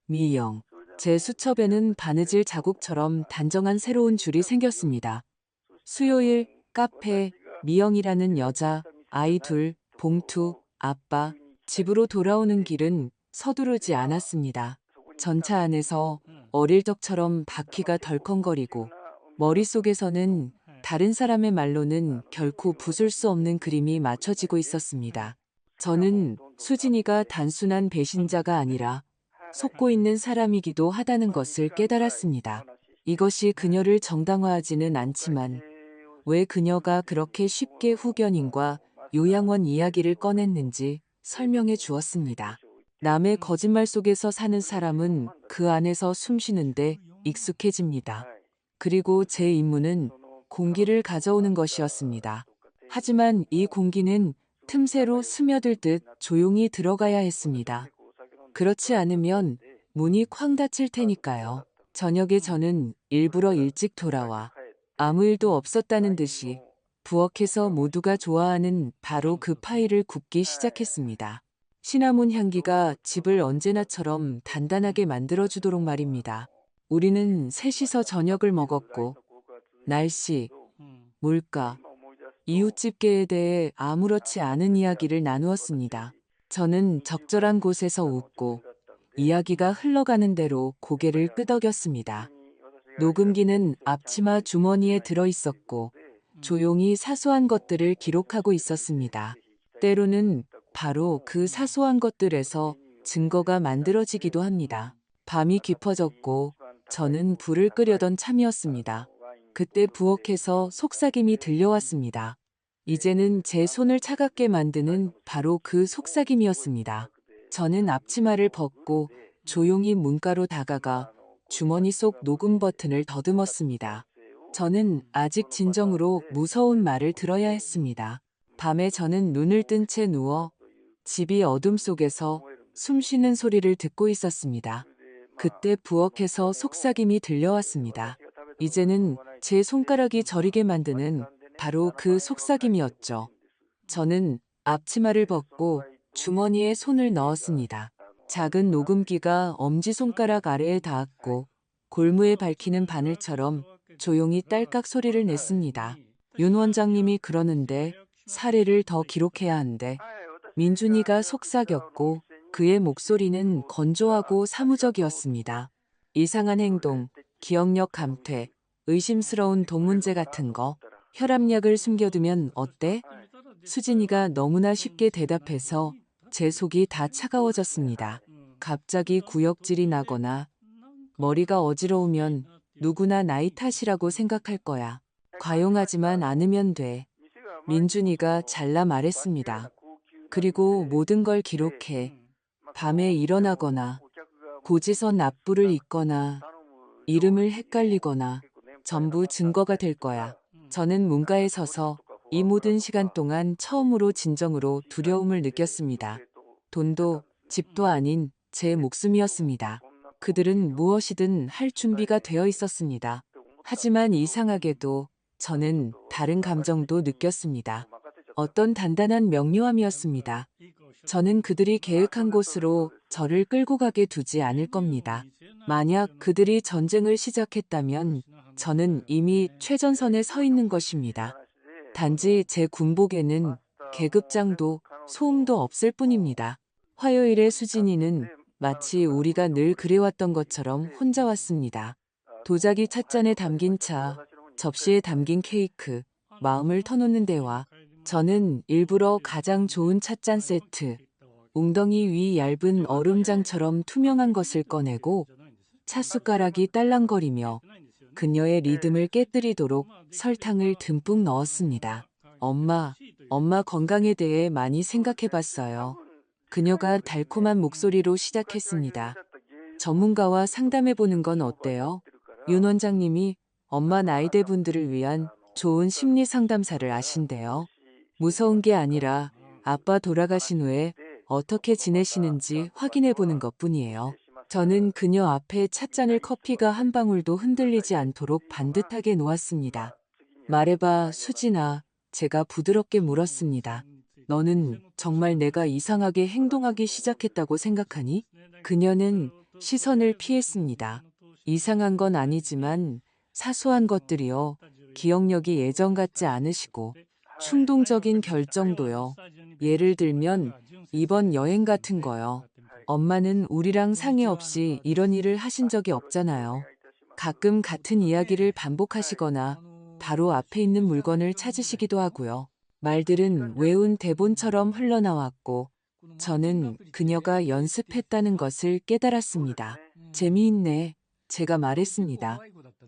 미영. 제 수첩에는 바느질 자국처럼 단정한 새로운 줄이 생겼습니다. 수요일, 카페, 미영이라는 여자, 아이 둘, 봉투, 아빠, 집으로 돌아오는 길은 서두르지 않았습니다. 전차 안에서 어릴 적처럼 바퀴가 덜컹거리고 머릿속에서는 다른 사람의 말로는 결코 부술 수 없는 그림이 맞춰지고 있었습니다. 저는 수진이가 단순한 배신자가 아니라 속고 있는 사람이기도 하다는 것을 깨달았습니다. 이것이 그녀를 정당화하지는 않지만 왜 그녀가 그렇게 쉽게 후견인과 요양원 이야기를 꺼냈는지 설명해 주었습니다. 남의 거짓말 속에서 사는 사람은 그 안에서 숨쉬는데 익숙해집니다. 그리고 제 임무는 공기를 가져오는 것이었습니다. 하지만 이 공기는 틈새로 스며들 듯 조용히 들어가야 했습니다. 그렇지 않으면 문이 쾅 닫힐 테니까요. 저녁에 저는 일부러 일찍 돌아와 아무 일도 없었다는 듯이 부엌에서 모두가 좋아하는 바로 그 파이를 굽기 시작했습니다. 시나몬 향기가 집을 언제나처럼 단단하게 만들어주도록 말입니다. 우리는 셋이서 저녁을 먹었고 날씨, 물가, 이웃집계에 대해 아무렇지 않은 이야기를 나누었습니다. 저는 적절한 곳에서 웃고 이야기가 흘러가는 대로 고개를 끄덕였습니다. 녹음기는 앞치마 주머니에 들어 있었고 조용히 사소한 것들을 기록하고 있었습니다. 때로는 바로 그 사소한 것들에서 증거가 만들어지기도 합니다. 밤이 깊어졌고 저는 불을 끄려던 참이었습니다. 그때 부엌에서 속삭임이 들려왔습니다. 이제는 제 손을 차갑게 만드는 바로 그 속삭임이었습니다. 저는 앞치마를 벗고 조용히 문가로 다가가 주머니 속 녹음 버튼을 더듬었습니다. 저는 아직 진정으로 무서운 말을 들어야 했습니다. 밤에 저는 눈을 뜬 채 누워 집이 어둠 속에서 숨 쉬는 소리를 듣고 있었습니다. 그때 부엌에서 속삭임이 들려왔습니다. 이제는 제 손가락이 저리게 만드는 바로 그 속삭임이었죠. 저는 앞치마를 벗고 주머니에 손을 넣었습니다. 작은 녹음기가 엄지손가락 아래에 닿았고 골무에 밝히는 바늘처럼 조용히 딸깍 소리를 냈습니다. 윤 원장님이 그러는데 사례를 더 기록해야 한대. 민준이가 속삭였고 그의 목소리는 건조하고 사무적이었습니다. 이상한 행동, 기억력 감퇴, 의심스러운 돈 문제 같은 거, 혈압약을 숨겨두면 어때? 수진이가 너무나 쉽게 대답해서 제 속이 다 차가워졌습니다. 갑자기 구역질이 나거나 머리가 어지러우면 누구나 나이 탓이라고 생각할 거야. 과용하지만 않으면 돼. 민준이가 잘라 말했습니다. 그리고 모든 걸 기록해. 밤에 일어나거나 고지서 납부를 잊거나 이름을 헷갈리거나 전부 증거가 될 거야. 저는 문가에 서서 이 모든 시간 동안 처음으로 진정으로 두려움을 느꼈습니다. 돈도 집도 아닌 제 목숨이었습니다. 그들은 무엇이든 할 준비가 되어 있었습니다. 하지만 이상하게도 저는 다른 감정도 느꼈습니다. 어떤 단단한 명료함이었습니다. 저는 그들이 계획한 곳으로 저를 끌고 가게 두지 않을 겁니다. 만약 그들이 전쟁을 시작했다면 저는 이미 최전선에 서 있는 것입니다. 단지 제 군복에는 계급장도 소음도 없을 뿐입니다. 화요일에 수진이는 마치 우리가 늘 그래왔던 것처럼 혼자 왔습니다. 도자기 찻잔에 담긴 차, 접시에 담긴 케이크, 마음을 터놓는 대화. 저는 일부러 가장 좋은 찻잔 세트, 웅덩이 위 얇은 얼음장처럼 투명한 것을 꺼내고 찻숟가락이 딸랑거리며 그녀의 리듬을 깨뜨리도록 설탕을 듬뿍 넣었습니다. 엄마 건강에 대해 많이 생각해봤어요. 그녀가 달콤한 목소리로 시작했습니다. 전문가와 상담해보는 건 어때요? 윤 원장님이 엄마 나이대 분들을 위한 좋은 심리 상담사를 아신대요. 무서운 게 아니라 아빠 돌아가신 후에 어떻게 지내시는지 확인해보는 것뿐이에요. 저는 그녀 앞에 찻잔을 커피가 한 방울도 흔들리지 않도록 반듯하게 놓았습니다. 말해봐, 수진아. 제가 부드럽게 물었습니다. 너는 정말 내가 이상하게 행동하기 시작했다고 생각하니? 그녀는 시선을 피했습니다. 이상한 건 아니지만 사소한 것들이요. 기억력이 예전 같지 않으시고 충동적인 결정도요. 예를 들면 이번 여행 같은 거요. 엄마는 우리랑 상의 없이 이런 일을 하신 적이 없잖아요. 가끔 같은 이야기를 반복하시거나 바로 앞에 있는 물건을 찾으시기도 하고요. 말들은 외운 대본처럼 흘러나왔고 저는 그녀가 연습했다는 것을 깨달았습니다. 재미있네. 제가 말했습니다.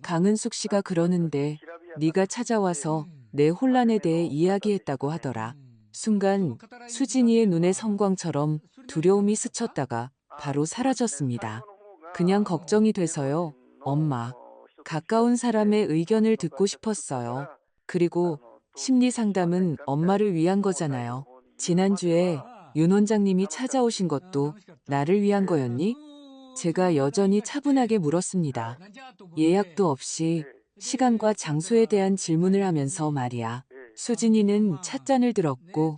강은숙 씨가 그러는데 네가 찾아와서 내 혼란에 대해 이야기했다고 하더라. 순간 수진이의 눈에 성광처럼 두려움이 스쳤다가 바로 사라졌습니다. 그냥 걱정이 돼서요. 엄마. 가까운 사람의 의견을 듣고 싶었어요. 그리고 심리 상담은 엄마를 위한 거잖아요. 지난주에 윤 원장님이 찾아오신 것도 나를 위한 거였니? 제가 여전히 차분하게 물었습니다. 예약도 없이 시간과 장소에 대한 질문을 하면서 말이야. 수진이는 찻잔을 들었고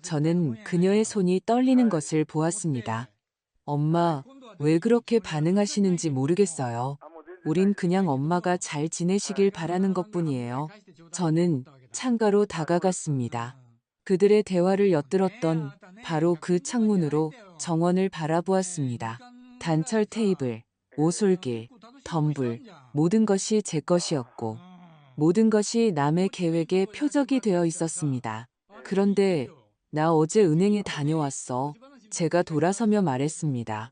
저는 그녀의 손이 떨리는 것을 보았습니다. 엄마, 왜 그렇게 반응하시는지 모르겠어요. 우린 그냥 엄마가 잘 지내시길 바라는 것뿐이에요. 저는 창가로 다가갔습니다. 그들의 대화를 엿들었던 바로 그 창문으로 정원을 바라보았습니다. 단철 테이블, 오솔길, 덤불, 모든 것이 제 것이었고 모든 것이 남의 계획에 표적이 되어 있었습니다. 그런데 나 어제 은행에 다녀왔어. 제가 돌아서며 말했습니다.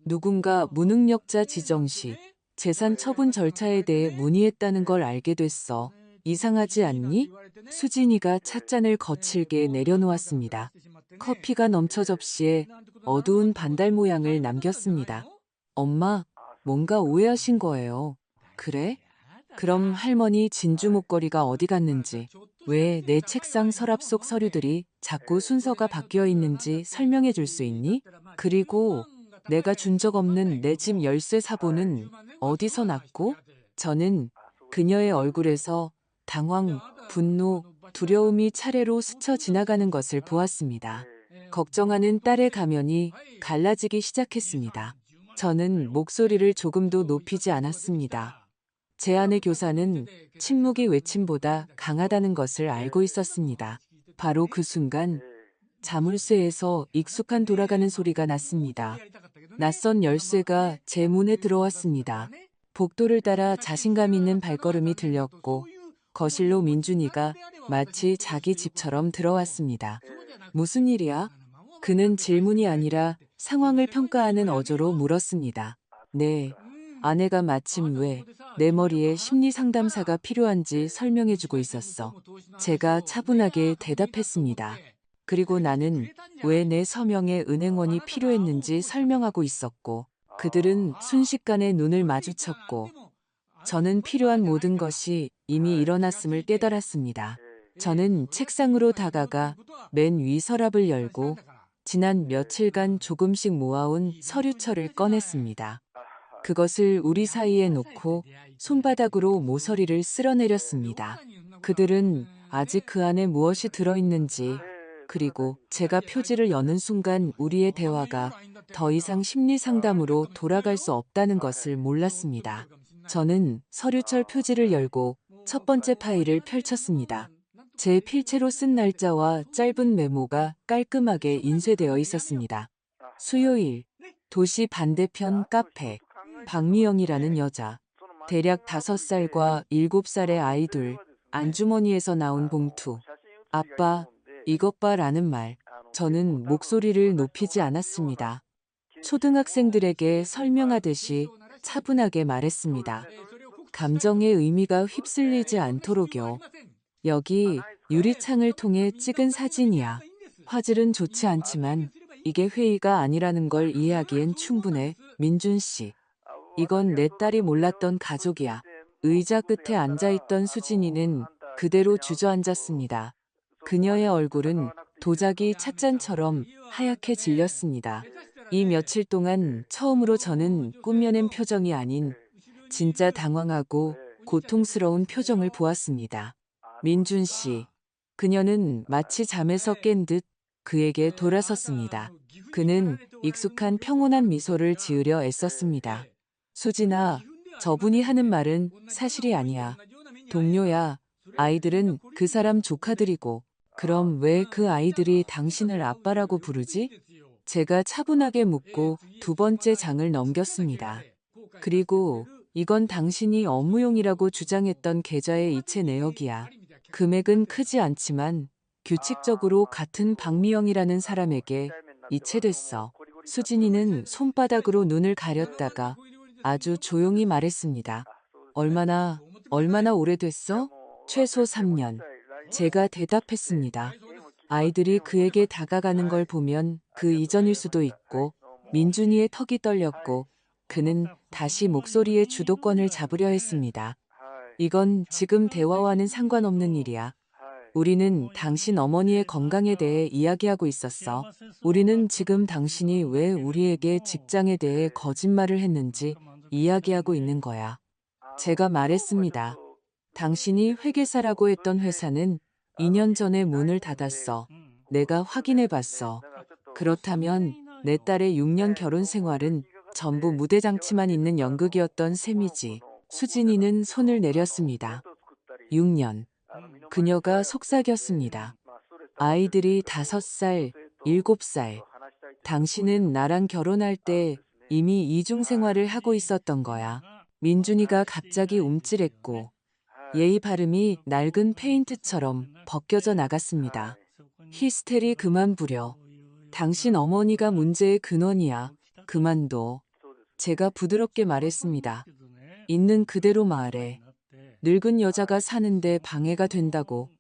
누군가 무능력자 지정 시 재산 처분 절차에 대해 문의했다는 걸 알게 됐어. 이상하지 않니? 수진이가 찻잔을 거칠게 내려놓았습니다. 커피가 넘쳐 접시에 어두운 반달 모양을 남겼습니다. 엄마, 뭔가 오해하신 거예요. 그래? 그럼 할머니 진주 목걸이가 어디 갔는지 왜 내 책상 서랍 속 서류들이 자꾸 순서가 바뀌어 있는지 설명해 줄 수 있니? 그리고 내가 준 적 없는 내 집 열쇠 사본은 어디서 났고? 저는 그녀의 얼굴에서 당황, 분노, 두려움이 차례로 스쳐 지나가는 것을 보았습니다. 걱정하는 딸의 가면이 갈라지기 시작했습니다. 저는 목소리를 조금도 높이지 않았습니다. 제 아내 교사는 침묵이 외침보다 강하다는 것을 알고 있었습니다. 바로 그 순간 자물쇠에서 익숙한 돌아가는 소리가 났습니다. 낯선 열쇠가 제 문에 들어왔습니다. 복도를 따라 자신감 있는 발걸음이 들렸고 거실로 민준이가 마치 자기 집처럼 들어왔습니다. 무슨 일이야? 그는 질문이 아니라 상황을 평가하는 어조로 물었습니다. 네, 아내가 마침 왜 내 머리에 심리 상담사가 필요한지 설명해주고 있었어. 제가 차분하게 대답했습니다. 그리고 나는 왜 내 서명에 은행원이 필요했는지 설명하고 있었고, 그들은 순식간에 눈을 마주쳤고, 저는 필요한 모든 것이 이미 일어났음을 깨달았습니다. 저는 책상으로 다가가 맨 위 서랍을 열고 지난 며칠간 조금씩 모아온 서류철을 꺼냈습니다. 그것을 우리 사이에 놓고 손바닥으로 모서리를 쓸어내렸습니다. 그들은 아직 그 안에 무엇이 들어있는지, 그리고 제가 표지를 여는 순간 우리의 대화가 더 이상 심리 상담으로 돌아갈 수 없다는 것을 몰랐습니다. 저는 서류철 표지를 열고 첫 번째 파일을 펼쳤습니다. 제 필체로 쓴 날짜와 짧은 메모가 깔끔하게 인쇄되어 있었습니다. 수요일, 도시 반대편 카페, 박미영이라는 여자, 대략 5살과 7살의 아이들, 안주머니에서 나온 봉투. 아빠, 이것 봐 라는 말. 저는 목소리를 높이지 않았습니다. 초등학생들에게 설명하듯이 차분하게 말했습니다. 감정의 의미가 휩쓸리지 않도록요. 여기 유리창을 통해 찍은 사진이야. 화질은 좋지 않지만 이게 회의가 아니라는 걸 이해하기엔 충분해. 민준 씨. 이건 내 딸이 몰랐던 가족이야. 의자 끝에 앉아있던 수진이는 그대로 주저앉았습니다. 그녀의 얼굴은 도자기 찻잔처럼 하얗게 질렸습니다. 이 며칠 동안 처음으로 저는 꾸며낸 표정이 아닌 진짜 당황하고 고통스러운 표정을 보았습니다. 민준 씨. 그녀는 마치 잠에서 깬 듯 그에게 돌아섰습니다. 그는 익숙한 평온한 미소를 지으려 애썼습니다. 수진아, 저분이 하는 말은 사실이 아니야. 동료야. 아이들은 그 사람 조카들이고, 그럼 왜 그 아이들이 당신을 아빠라고 부르지? 제가 차분하게 묻고 두 번째 장을 넘겼습니다. 그리고 이건 당신이 업무용이라고 주장했던 계좌의 이체 내역이야. 금액은 크지 않지만 규칙적으로 같은 박미영이라는 사람에게 이체됐어. 수진이는 손바닥으로 눈을 가렸다가 아주 조용히 말했습니다. 얼마나 오래됐어? 최소 3년. 제가 대답했습니다. 아이들이 그에게 다가가는 걸 보면 그 이전일 수도 있고, 민준이의 턱이 떨렸고, 그는 다시 목소리의 주도권을 잡으려 했습니다. 이건 지금 대화와는 상관없는 일이야. 우리는 당신 어머니의 건강에 대해 이야기하고 있었어. 우리는 지금 당신이 왜 우리에게 직장에 대해 거짓말을 했는지 이야기하고 있는 거야. 제가 말했습니다. 당신이 회계사라고 했던 회사는 2년 전에 문을 닫았어. 내가 확인해 봤어. 그렇다면 내 딸의 6년 결혼 생활은 전부 무대장치만 있는 연극이었던 셈이지. 수진이는 손을 내렸습니다. 6년. 그녀가 속삭였습니다. 아이들이 5살, 7살. 당신은 나랑 결혼할 때 이미 이중 생활을 하고 있었던 거야. 민준이가 갑자기 움찔했고 예의 발음이 낡은 페인트처럼 벗겨져 나갔습니다. 히스테리 그만 부려. 당신 어머니가 문제의 근원이야. 그만둬. 제가 부드럽게 말했습니다. 있는 그대로 말해. 늙은 여자가 사는데 방해가 된다고.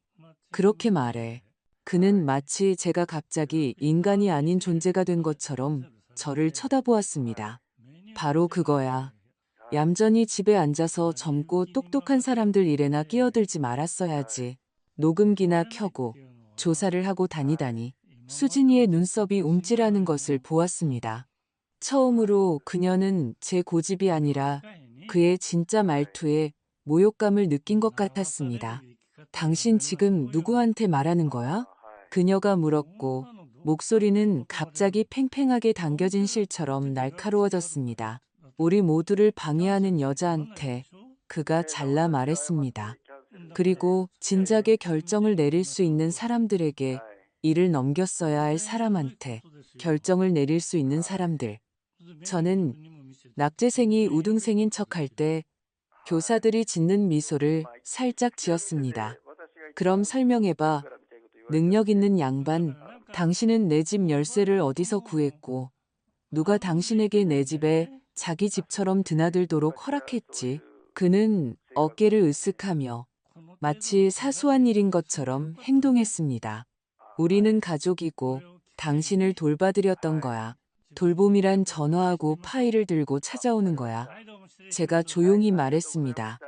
그렇게 말해. 그는 마치 제가 갑자기 인간이 아닌 존재가 된 것처럼 저를 쳐다보았습니다. 바로 그거야. 얌전히 집에 앉아서 젊고 똑똑한 사람들 일에나 끼어들지 말았어야지. 녹음기나 켜고 조사를 하고 다니다니 수진이의 눈썹이 움찔하는 것을 보았습니다. 처음으로 그녀는 제 고집이 아니라 그의 진짜 말투에 모욕감을 느낀 것 같았습니다. 당신 지금 누구한테 말하는 거야? 그녀가 물었고 목소리는 갑자기 팽팽하게 당겨진 실처럼 날카로워졌습니다. 우리 모두를 방해하는 여자한테 그가 잘라 말했습니다. 그리고 진작에 결정을 내릴 수 있는 사람들에게 일을 넘겼어야 할 사람한테 결정을 내릴 수 있는 사람들. 저는 낙제생이 우등생인 척할 때 교사들이 짓는 미소를 살짝 지었습니다. 그럼 설명해봐. 능력 있는 양반, 당신은 내 집 열쇠를 어디서 구했고, 누가 당신에게 내 집에 자기 집처럼 드나들도록 허락했지? 그는 어깨를 으쓱하며 마치 사소한 일인 것처럼 행동했습니다. 우리는 가족이고 당신을 돌봐드렸던 거야. 돌봄이란 전화하고 파일을 들고 찾아오는 거야. 제가 조용히 말했습니다.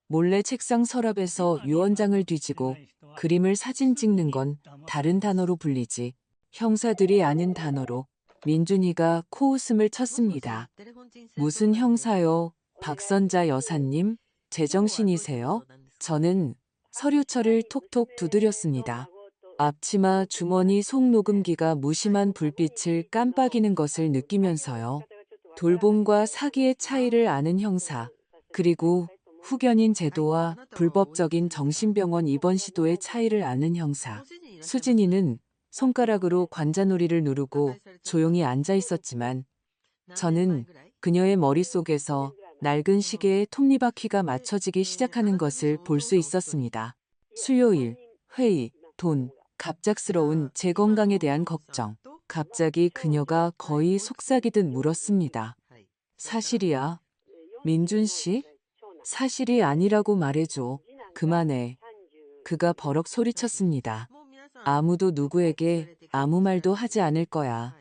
몰래 책상 서랍에서 유언장을 뒤지고 그림을 사진 찍는 건 다른 단어로 불리지. 형사들이 아는 단어로. 민준이가 코웃음을 쳤습니다. 무슨 형사요? 박선자 여사님? 제정신이세요? 저는 서류철을 톡톡 두드렸습니다. 앞치마 주머니 속 녹음기가 무심한 불빛을 깜빡이는 것을 느끼면서요. 돌봄과 사기의 차이를 아는 형사, 그리고 후견인 제도와 불법적인 정신병원 입원 시도의 차이를 아는 형사. 수진이는 손가락으로 관자놀이를 누르고 조용히 앉아 있었지만 저는 그녀의 머릿속에서 낡은 시계의 톱니바퀴가 맞춰지기 시작하는 것을 볼 수 있었습니다. 수요일, 회의, 돈, 갑작스러운 제 건강에 대한 걱정. 갑자기 그녀가 거의 속삭이듯 물었습니다. 사실이야? 민준 씨? 사실이 아니라고 말해줘. 그만해. 그가 버럭 소리쳤습니다. 아무도 누구에게 아무 말도 하지 않을 거야.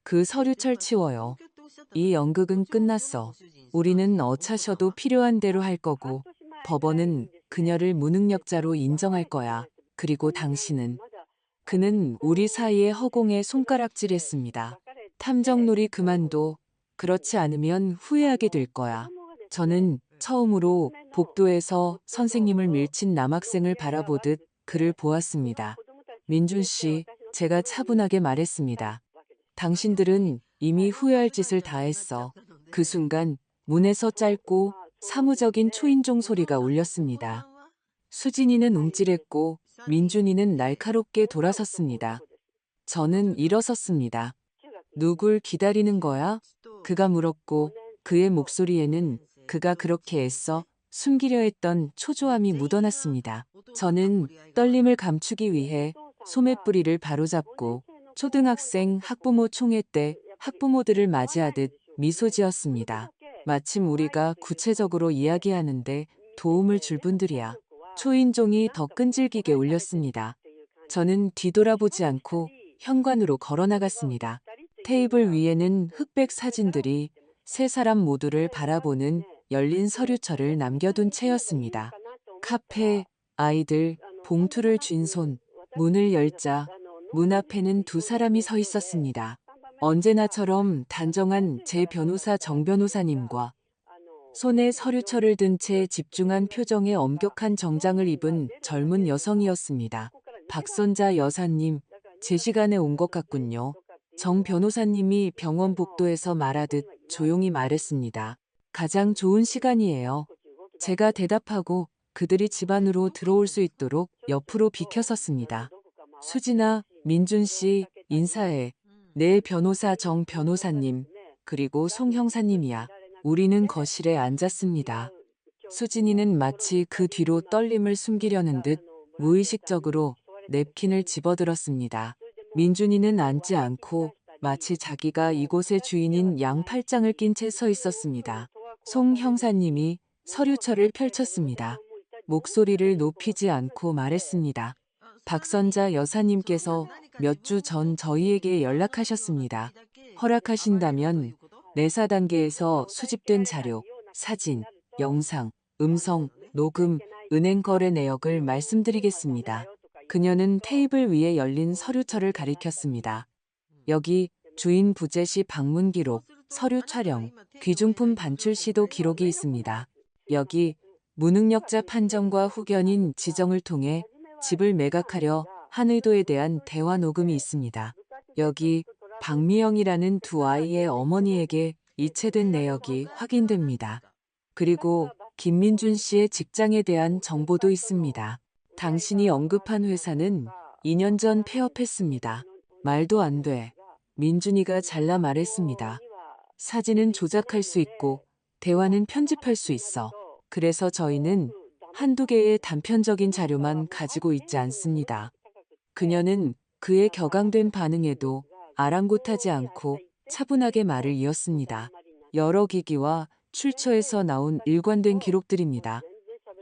그 서류철 치워요. 이 연극은 끝났어. 우리는 어차셔도 필요한 대로 할 거고 법원은 그녀를 무능력자로 인정할 거야. 그리고 당신은. 그는 우리 사이의 허공에 손가락질했습니다. 탐정놀이 그만둬. 그렇지 않으면 후회하게 될 거야. 저는 처음으로 복도에서 선생님을 밀친 남학생을 바라보듯 그를 보았습니다. 민준 씨, 제가 차분하게 말했습니다. 당신들은 이미 후회할 짓을 다 했어. 그 순간 문에서 짧고 사무적인 초인종 소리가 울렸습니다. 수진이는 움찔했고 민준이는 날카롭게 돌아섰습니다. 저는 일어섰습니다. 누굴 기다리는 거야? 그가 물었고 그의 목소리에는 그가 그렇게 애써 숨기려 했던 초조함이 묻어났습니다. 저는 떨림을 감추기 위해 소매뿌리를 바로잡고 초등학생 학부모 총회 때 학부모들을 맞이하듯 미소 지었습니다. 마침 우리가 구체적으로 이야기하는데 도움을 줄 분들이야. 초인종이 더 끈질기게 울렸습니다. 저는 뒤돌아보지 않고 현관으로 걸어나갔습니다. 테이블 위에는 흑백 사진들이 세 사람 모두를 바라보는 열린 서류철을 남겨둔 채였습니다. 카페, 아이들, 봉투를 쥔 손, 문을 열자 문 앞에는 두 사람이 서 있었습니다. 언제나처럼 단정한 제 변호사 정 변호사님과 손에 서류철을 든 채 집중한 표정의 엄격한 정장을 입은 젊은 여성이었습니다. 박선자 여사님, 제 시간에 온 것 같군요. 정 변호사님이 병원 복도에서 말하듯 조용히 말했습니다. 가장 좋은 시간이에요. 제가 대답하고 그들이 집 안으로 들어올 수 있도록 옆으로 비켜섰습니다. 수진아, 민준 씨, 인사해. 내 변호사 정 변호사님, 그리고 송 형사님이야. 우리는 거실에 앉았습니다. 수진이는 마치 그 뒤로 떨림을 숨기려는 듯 무의식적으로 냅킨을 집어들었습니다. 민준이는 앉지 않고 마치 자기가 이곳의 주인인 양팔짱을 낀 채 서 있었습니다. 송 형사님이 서류철을 펼쳤습니다. 목소리를 높이지 않고 말했습니다. 박선자 여사님께서 몇 주 전 저희에게 연락하셨습니다. 허락하신다면 내사 단계에서 수집된 자료, 사진, 영상, 음성, 녹음, 은행 거래 내역을 말씀드리겠습니다. 그녀는 테이블 위에 열린 서류철을 가리켰습니다. 여기 주인 부재 시 방문 기록, 서류 촬영, 귀중품 반출 시도 기록이 있습니다. 여기 무능력자 판정과 후견인 지정을 통해 집을 매각하려 한 의도에 대한 대화 녹음이 있습니다. 여기 박미영이라는 두 아이의 어머니에게 이체된 내역이 확인됩니다. 그리고 김민준 씨의 직장에 대한 정보도 있습니다. 당신이 언급한 회사는 2년 전 폐업했습니다. 말도 안 돼. 민준이가 잘라 말했습니다. 사진은 조작할 수 있고 대화는 편집할 수 있어. 그래서 저희는 한두 개의 단편적인 자료만 가지고 있지 않습니다. 그녀는 그의 격앙된 반응에도 아랑곳하지 않고 차분하게 말을 이었습니다. 여러 기기와 출처에서 나온 일관된 기록들입니다.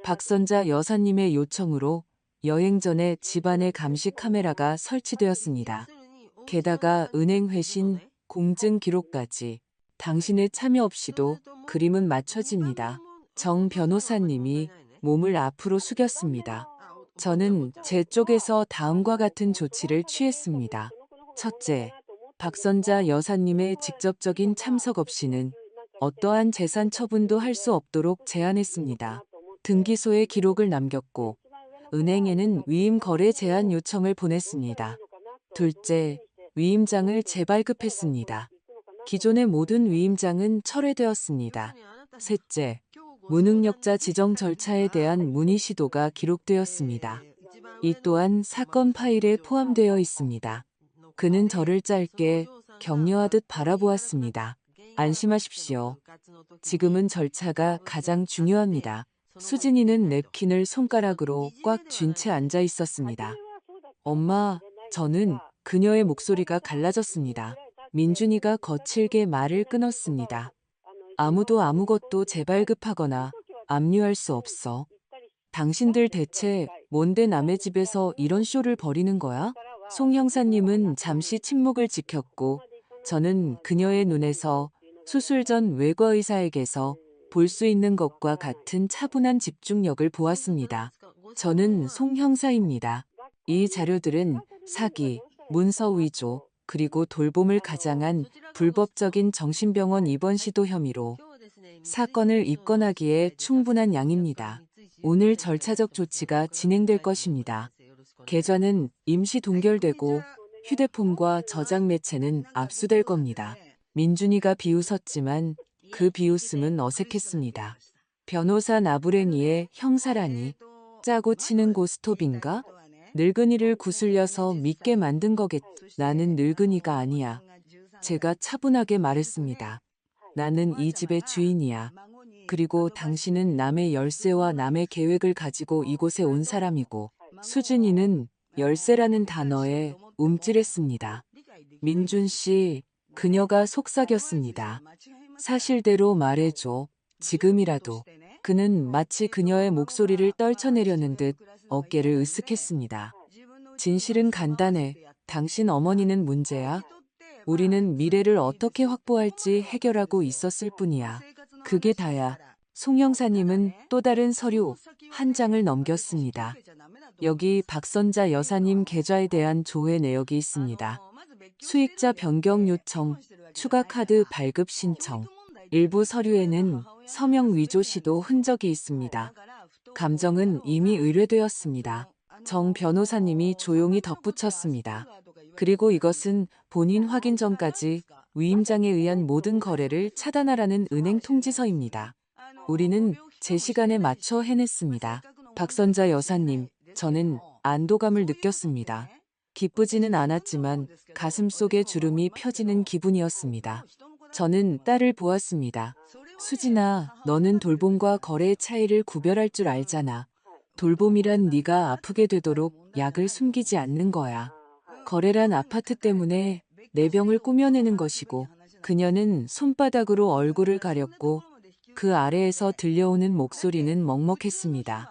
박선자 여사님의 요청으로 여행 전에 집안에 감시 카메라가 설치되었습니다. 게다가 은행 회신, 공증 기록까지. 당신의 참여 없이도 그림은 맞춰집니다. 정 변호사님이 몸을 앞으로 숙였습니다. 저는 제 쪽에서 다음과 같은 조치를 취했습니다. 첫째, 박선자 여사님의 직접적인 참석 없이는 어떠한 재산 처분도 할 수 없도록 제안했습니다. 등기소에 기록을 남겼고 은행에는 위임 거래 제한 요청을 보냈습니다. 둘째, 위임장을 재발급했습니다. 기존의 모든 위임장은 철회되었습니다. 셋째, 무능력자 지정 절차에 대한 문의 시도가 기록되었습니다. 이 또한 사건 파일에 포함되어 있습니다. 그는 저를 짧게 격려하듯 바라보았습니다. 안심하십시오. 지금은 절차가 가장 중요합니다. 수진이는 냅킨을 손가락으로 꽉 쥔 채 앉아 있었습니다. 엄마, 저는 그녀의 목소리가 갈라졌습니다. 민준이가 거칠게 말을 끊었습니다. 아무도 아무것도 재발급하거나 압류할 수 없어. 당신들 대체 뭔데 남의 집에서 이런 쇼를 벌이는 거야? 송 형사님은 잠시 침묵을 지켰고 저는 그녀의 눈에서 수술 전 외과의사에게서 볼 수 있는 것과 같은 차분한 집중력을 보았습니다. 저는 송 형사입니다. 이 자료들은 사기, 문서 위조, 그리고 돌봄을 가장한 불법적인 정신병원 입원 시도 혐의로 사건을 입건하기에 충분한 양입니다. 오늘 절차적 조치가 진행될 것입니다. 계좌는 임시 동결되고 휴대폰과 저장 매체는 압수될 겁니다. 민준이가 비웃었지만 그 비웃음은 어색했습니다. 변호사 나부랭이의 형사라니 짜고 치는 고스톱인가? 늙은이를 구슬려서 믿게 만든 거겠. 나는 늙은이가 아니야. 제가 차분하게 말했습니다. 나는 이 집의 주인이야. 그리고 당신은 남의 열쇠와 남의 계획을 가지고 이곳에 온 사람이고 수진이는 열쇠라는 단어에 움찔했습니다. 민준 씨, 그녀가 속삭였습니다. 사실대로 말해줘. 지금이라도. 그는 마치 그녀의 목소리를 떨쳐내려는 듯 어깨를 으쓱했습니다. 진실은 간단해. 당신 어머니는 문제야. 우리는 미래를 어떻게 확보할지 해결하고 있었을 뿐이야. 그게 다야. 송 형사님은 또 다른 서류 한 장을 넘겼습니다. 여기 박선자 여사님 계좌에 대한 조회 내역이 있습니다. 수익자 변경 요청, 추가 카드 발급 신청. 일부 서류에는 서명 위조 시도 흔적이 있습니다. 감정은 이미 의뢰되었습니다. 정 변호사님이 조용히 덧붙였습니다. 그리고 이것은 본인 확인 전까지 위임장에 의한 모든 거래를 차단하라는 은행 통지서입니다. 우리는 제 시간에 맞춰 해냈습니다. 박선자 여사님, 저는 안도감을 느꼈습니다. 기쁘지는 않았지만 가슴 속에 주름이 펴지는 기분이었습니다. 저는 딸을 보았습니다. 수진아, 너는 돌봄과 거래의 차이를 구별할 줄 알잖아. 돌봄이란 네가 아프게 되도록 약을 숨기지 않는 거야. 거래란 아파트 때문에 내 병을 꾸며내는 것이고. 그녀는 손바닥으로 얼굴을 가렸고 그 아래에서 들려오는 목소리는 먹먹했습니다.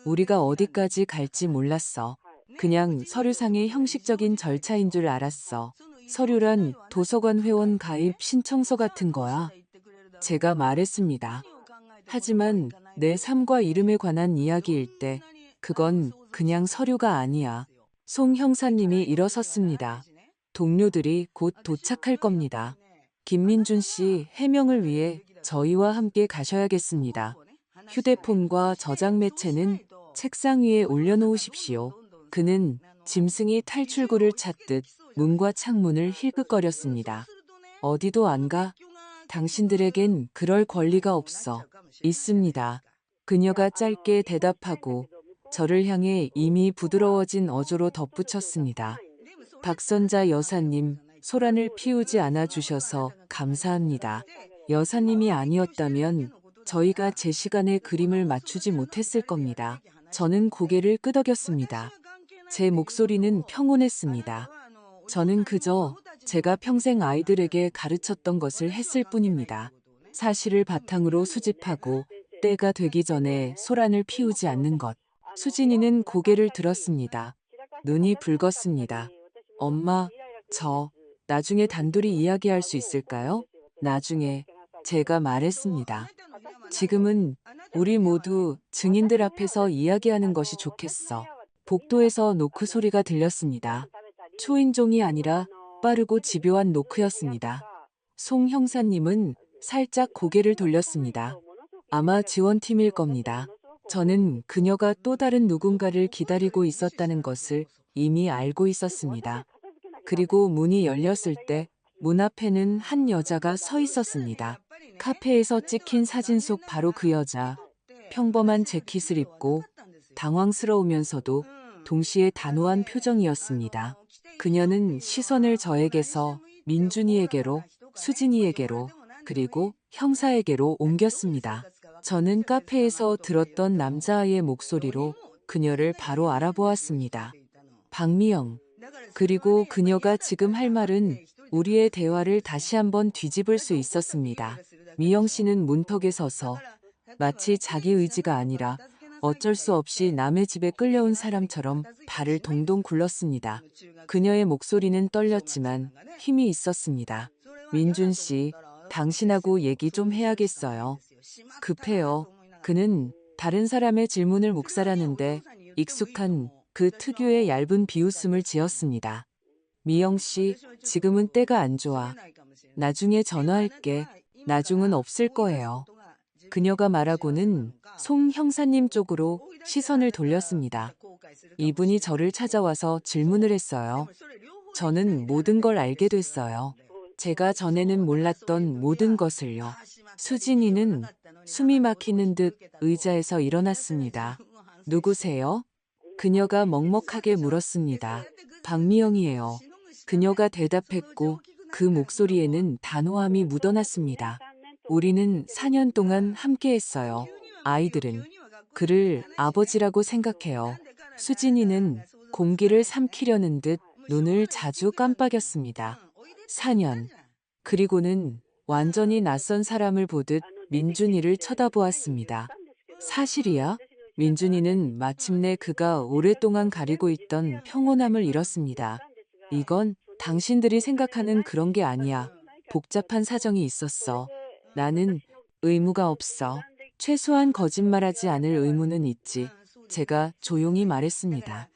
우리가 어디까지 갈지 몰랐어. 그냥 서류상의 형식적인 절차인 줄 알았어. 서류란 도서관 회원 가입 신청서 같은 거야. 제가 말했습니다. 하지만 내 삶과 이름에 관한 이야기일 때 그건 그냥 서류가 아니야. 송 형사님이 일어섰습니다. 동료들이 곧 도착할 겁니다. 김민준 씨 해명을 위해 저희와 함께 가셔야겠습니다. 휴대폰과 저장 매체는 책상 위에 올려놓으십시오. 그는 짐승이 탈출구를 찾듯 문과 창문을 힐끗거렸습니다. 어디도 안 가? 당신들에겐 그럴 권리가 없어. 있습니다. 그녀가 짧게 대답하고 저를 향해 이미 부드러워진 어조로 덧붙였습니다. 박선자 여사님, 소란을 피우지 않아 주셔서 감사합니다. 여사님이 아니었다면 저희가 제 시간에 그림을 맞추지 못했을 겁니다. 저는 고개를 끄덕였습니다. 제 목소리는 평온했습니다. 저는 그저 제가 평생 아이들에게 가르쳤던 것을 했을 뿐입니다. 사실을 바탕으로 수집하고 때가 되기 전에 소란을 피우지 않는 것. 수진이는 고개를 들었습니다. 눈이 붉었습니다. 엄마, 저 나중에 단둘이 이야기할 수 있을까요? 나중에 제가 말했습니다. 지금은 우리 모두 증인들 앞에서 이야기하는 것이 좋겠어. 복도에서 노크 소리가 들렸습니다. 초인종이 아니라 빠르고 집요한 노크였습니다. 송 형사님은 살짝 고개를 돌렸습니다. 아마 지원팀일 겁니다. 저는 그녀가 또 다른 누군가를 기다리고 있었다는 것을 이미 알고 있었습니다. 그리고 문이 열렸을 때 문 앞에는 한 여자가 서 있었습니다. 카페에서 찍힌 사진 속 바로 그 여자. 평범한 재킷을 입고 당황스러우면서도 동시에 단호한 표정이었습니다. 그녀는 시선을 저에게서 민준이에게로, 수진이에게로, 그리고 형사에게로 옮겼습니다. 저는 카페에서 들었던 남자아이의 목소리로 그녀를 바로 알아보았습니다. 박미영. 그리고 그녀가 지금 할 말은 우리의 대화를 다시 한번 뒤집을 수 있었습니다. 미영 씨는 문턱에 서서 마치 자기 의지가 아니라 어쩔 수 없이 남의 집에 끌려온 사람처럼 발을 동동 굴렀습니다. 그녀의 목소리는 떨렸지만 힘이 있었습니다. 민준 씨, 당신하고 얘기 좀 해야겠어요. 급해요. 그는 다른 사람의 질문을 묵살하는데 익숙한 그 특유의 얇은 비웃음을 지었습니다. 미영 씨, 지금은 때가 안 좋아. 나중에 전화할게. 나중은 없을 거예요. 그녀가 말하고는 송 형사님 쪽으로 시선을 돌렸습니다. 이분이 저를 찾아와서 질문을 했어요. 저는 모든 걸 알게 됐어요. 제가 전에는 몰랐던 모든 것을요. 수진이는 숨이 막히는 듯 의자에서 일어났습니다. 누구세요? 그녀가 먹먹하게 물었습니다. 박미영이에요. 그녀가 대답했고 그 목소리에는 단호함이 묻어났습니다. 우리는 4년 동안 함께했어요. 아이들은 그를 아버지라고 생각해요. 수진이는 공기를 삼키려는 듯 눈을 자주 깜빡였습니다. 4년. 그리고는 완전히 낯선 사람을 보듯 민준이를 쳐다보았습니다. 사실이야? 민준이는 마침내 그가 오랫동안 가리고 있던 평온함을 잃었습니다. 이건 당신들이 생각하는 그런 게 아니야. 복잡한 사정이 있었어. 나는 의무가 없어. 최소한 거짓말하지 않을 의무는 있지. 제가 조용히 말했습니다.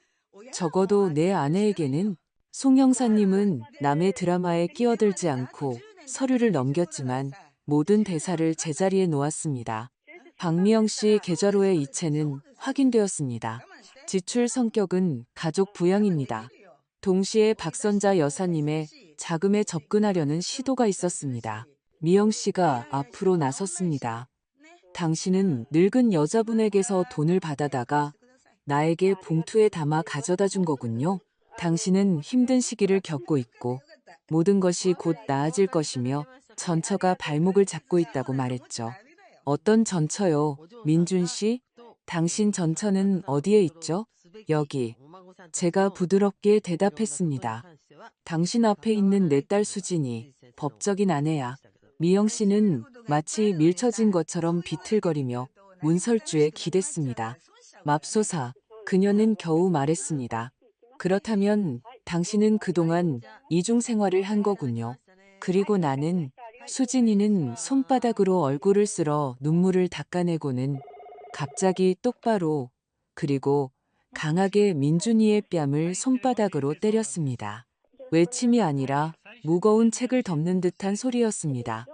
적어도 내 아내에게는. 송 형사님은 남의 드라마에 끼어들지 않고 서류를 넘겼지만 모든 대사를 제자리에 놓았습니다. 박미영 씨 계좌로의 이체는 확인되었습니다. 지출 성격은 가족 부양입니다. 동시에 박선자 여사님의 자금에 접근하려는 시도가 있었습니다. 미영 씨가 앞으로 나섰습니다. 당신은 늙은 여자분에게서 돈을 받아다가 나에게 봉투에 담아 가져다 준 거군요. 당신은 힘든 시기를 겪고 있고 모든 것이 곧 나아질 것이며 전처가 발목을 잡고 있다고 말했죠. 어떤 전처요? 민준 씨? 당신 전처는 어디에 있죠? 여기. 제가 부드럽게 대답했습니다. 당신 앞에 있는 내 딸 수진이 법적인 아내야. 미영 씨는 마치 밀쳐진 것처럼 비틀거리며 문설주에 기댔습니다. 맙소사, 그녀는 겨우 말했습니다. 그렇다면 당신은 그동안 이중 생활을 한 거군요. 그리고 나는 수진이는 손바닥으로 얼굴을 쓸어 눈물을 닦아내고는 갑자기 똑바로 그리고 강하게 민준이의 뺨을 손바닥으로 때렸습니다. 외침이 아니라 무거운 책을 덮는 듯한 소리였습니다.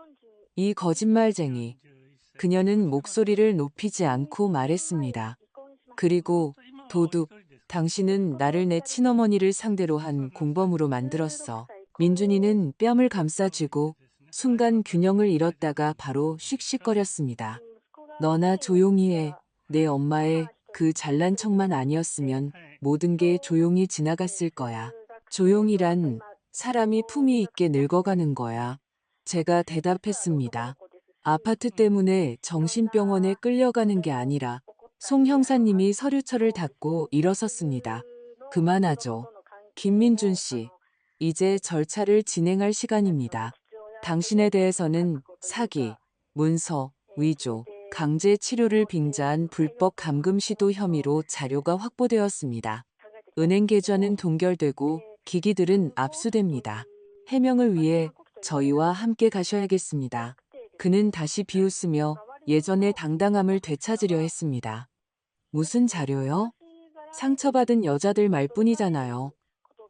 이 거짓말쟁이. 그녀는 목소리를 높이지 않고 말했습니다. 그리고 도둑, 당신은 나를 내 친어머니를 상대로 한 공범으로 만들었어. 민준이는 뺨을 감싸쥐고 순간 균형을 잃었다가 바로 씩씩거렸습니다. 너나 조용히 해. 내 엄마의 그 잘난 척만 아니었으면 모든 게 조용히 지나갔을 거야. 조용이란 사람이 품위 있게 늙어가는 거야. 제가 대답했습니다. 아파트 때문에 정신병원에 끌려가는 게 아니라 송 형사님이 서류철을 닫고 일어섰습니다. 그만하죠. 김민준 씨, 이제 절차를 진행할 시간입니다. 당신에 대해서는 사기, 문서, 위조, 강제 치료를 빙자한 불법 감금 시도 혐의로 자료가 확보되었습니다. 은행 계좌는 동결되고 기기들은 압수됩니다. 해명을 위해 저희와 함께 가셔야겠습니다. 그는 다시 비웃으며 예전의 당당함을 되찾으려 했습니다. 무슨 자료요? 상처받은 여자들 말뿐이잖아요.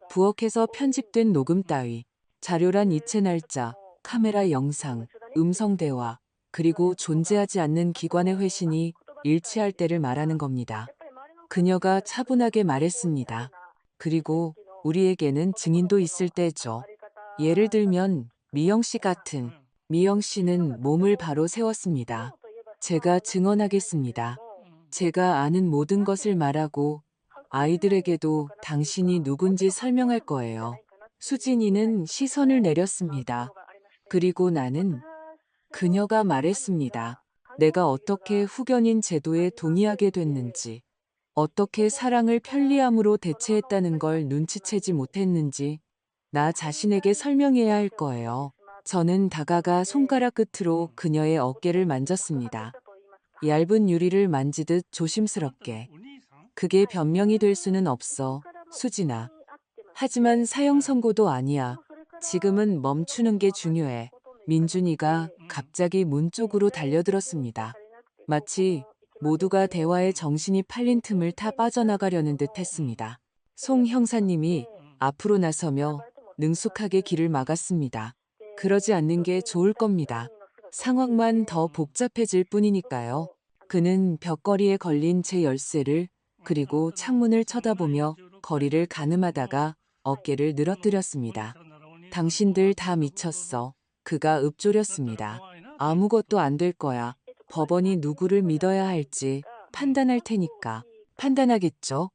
부엌에서 편집된 녹음 따위, 자료란 이체 날짜, 카메라 영상, 음성 대화, 그리고 존재하지 않는 기관의 회신이 일치할 때를 말하는 겁니다. 그녀가 차분하게 말했습니다. 그리고 우리에게는 증인도 있을 때죠. 예를 들면 미영 씨 같은. 미영 씨는 몸을 바로 세웠습니다. 제가 증언하겠습니다. 제가 아는 모든 것을 말하고 아이들에게도 당신이 누군지 설명할 거예요. 수진이는 시선을 내렸습니다. 그리고 나는 그녀가 말했습니다. 내가 어떻게 후견인 제도에 동의하게 됐는지, 어떻게 사랑을 편리함으로 대체했다는 걸 눈치채지 못했는지 나 자신에게 설명해야 할 거예요. 저는 다가가 손가락 끝으로 그녀의 어깨를 만졌습니다. 얇은 유리를 만지듯 조심스럽게. 그게 변명이 될 수는 없어, 수진아. 하지만 사형 선고도 아니야. 지금은 멈추는 게 중요해. 민준이가 갑자기 문 쪽으로 달려들었습니다. 마치 모두가 대화에 정신이 팔린 틈을 타 빠져나가려는 듯 했습니다. 송 형사님이 앞으로 나서며 능숙하게 길을 막았습니다. 그러지 않는 게 좋을 겁니다. 상황만 더 복잡해질 뿐이니까요. 그는 벽걸이에 걸린 제 열쇠를 그리고 창문을 쳐다보며 거리를 가늠하다가 어깨를 늘어뜨렸습니다. 당신들 다 미쳤어. 그가 읊조렸습니다. 아무것도 안 될 거야. 법원이 누구를 믿어야 할지 판단할 테니까. 판단하겠죠?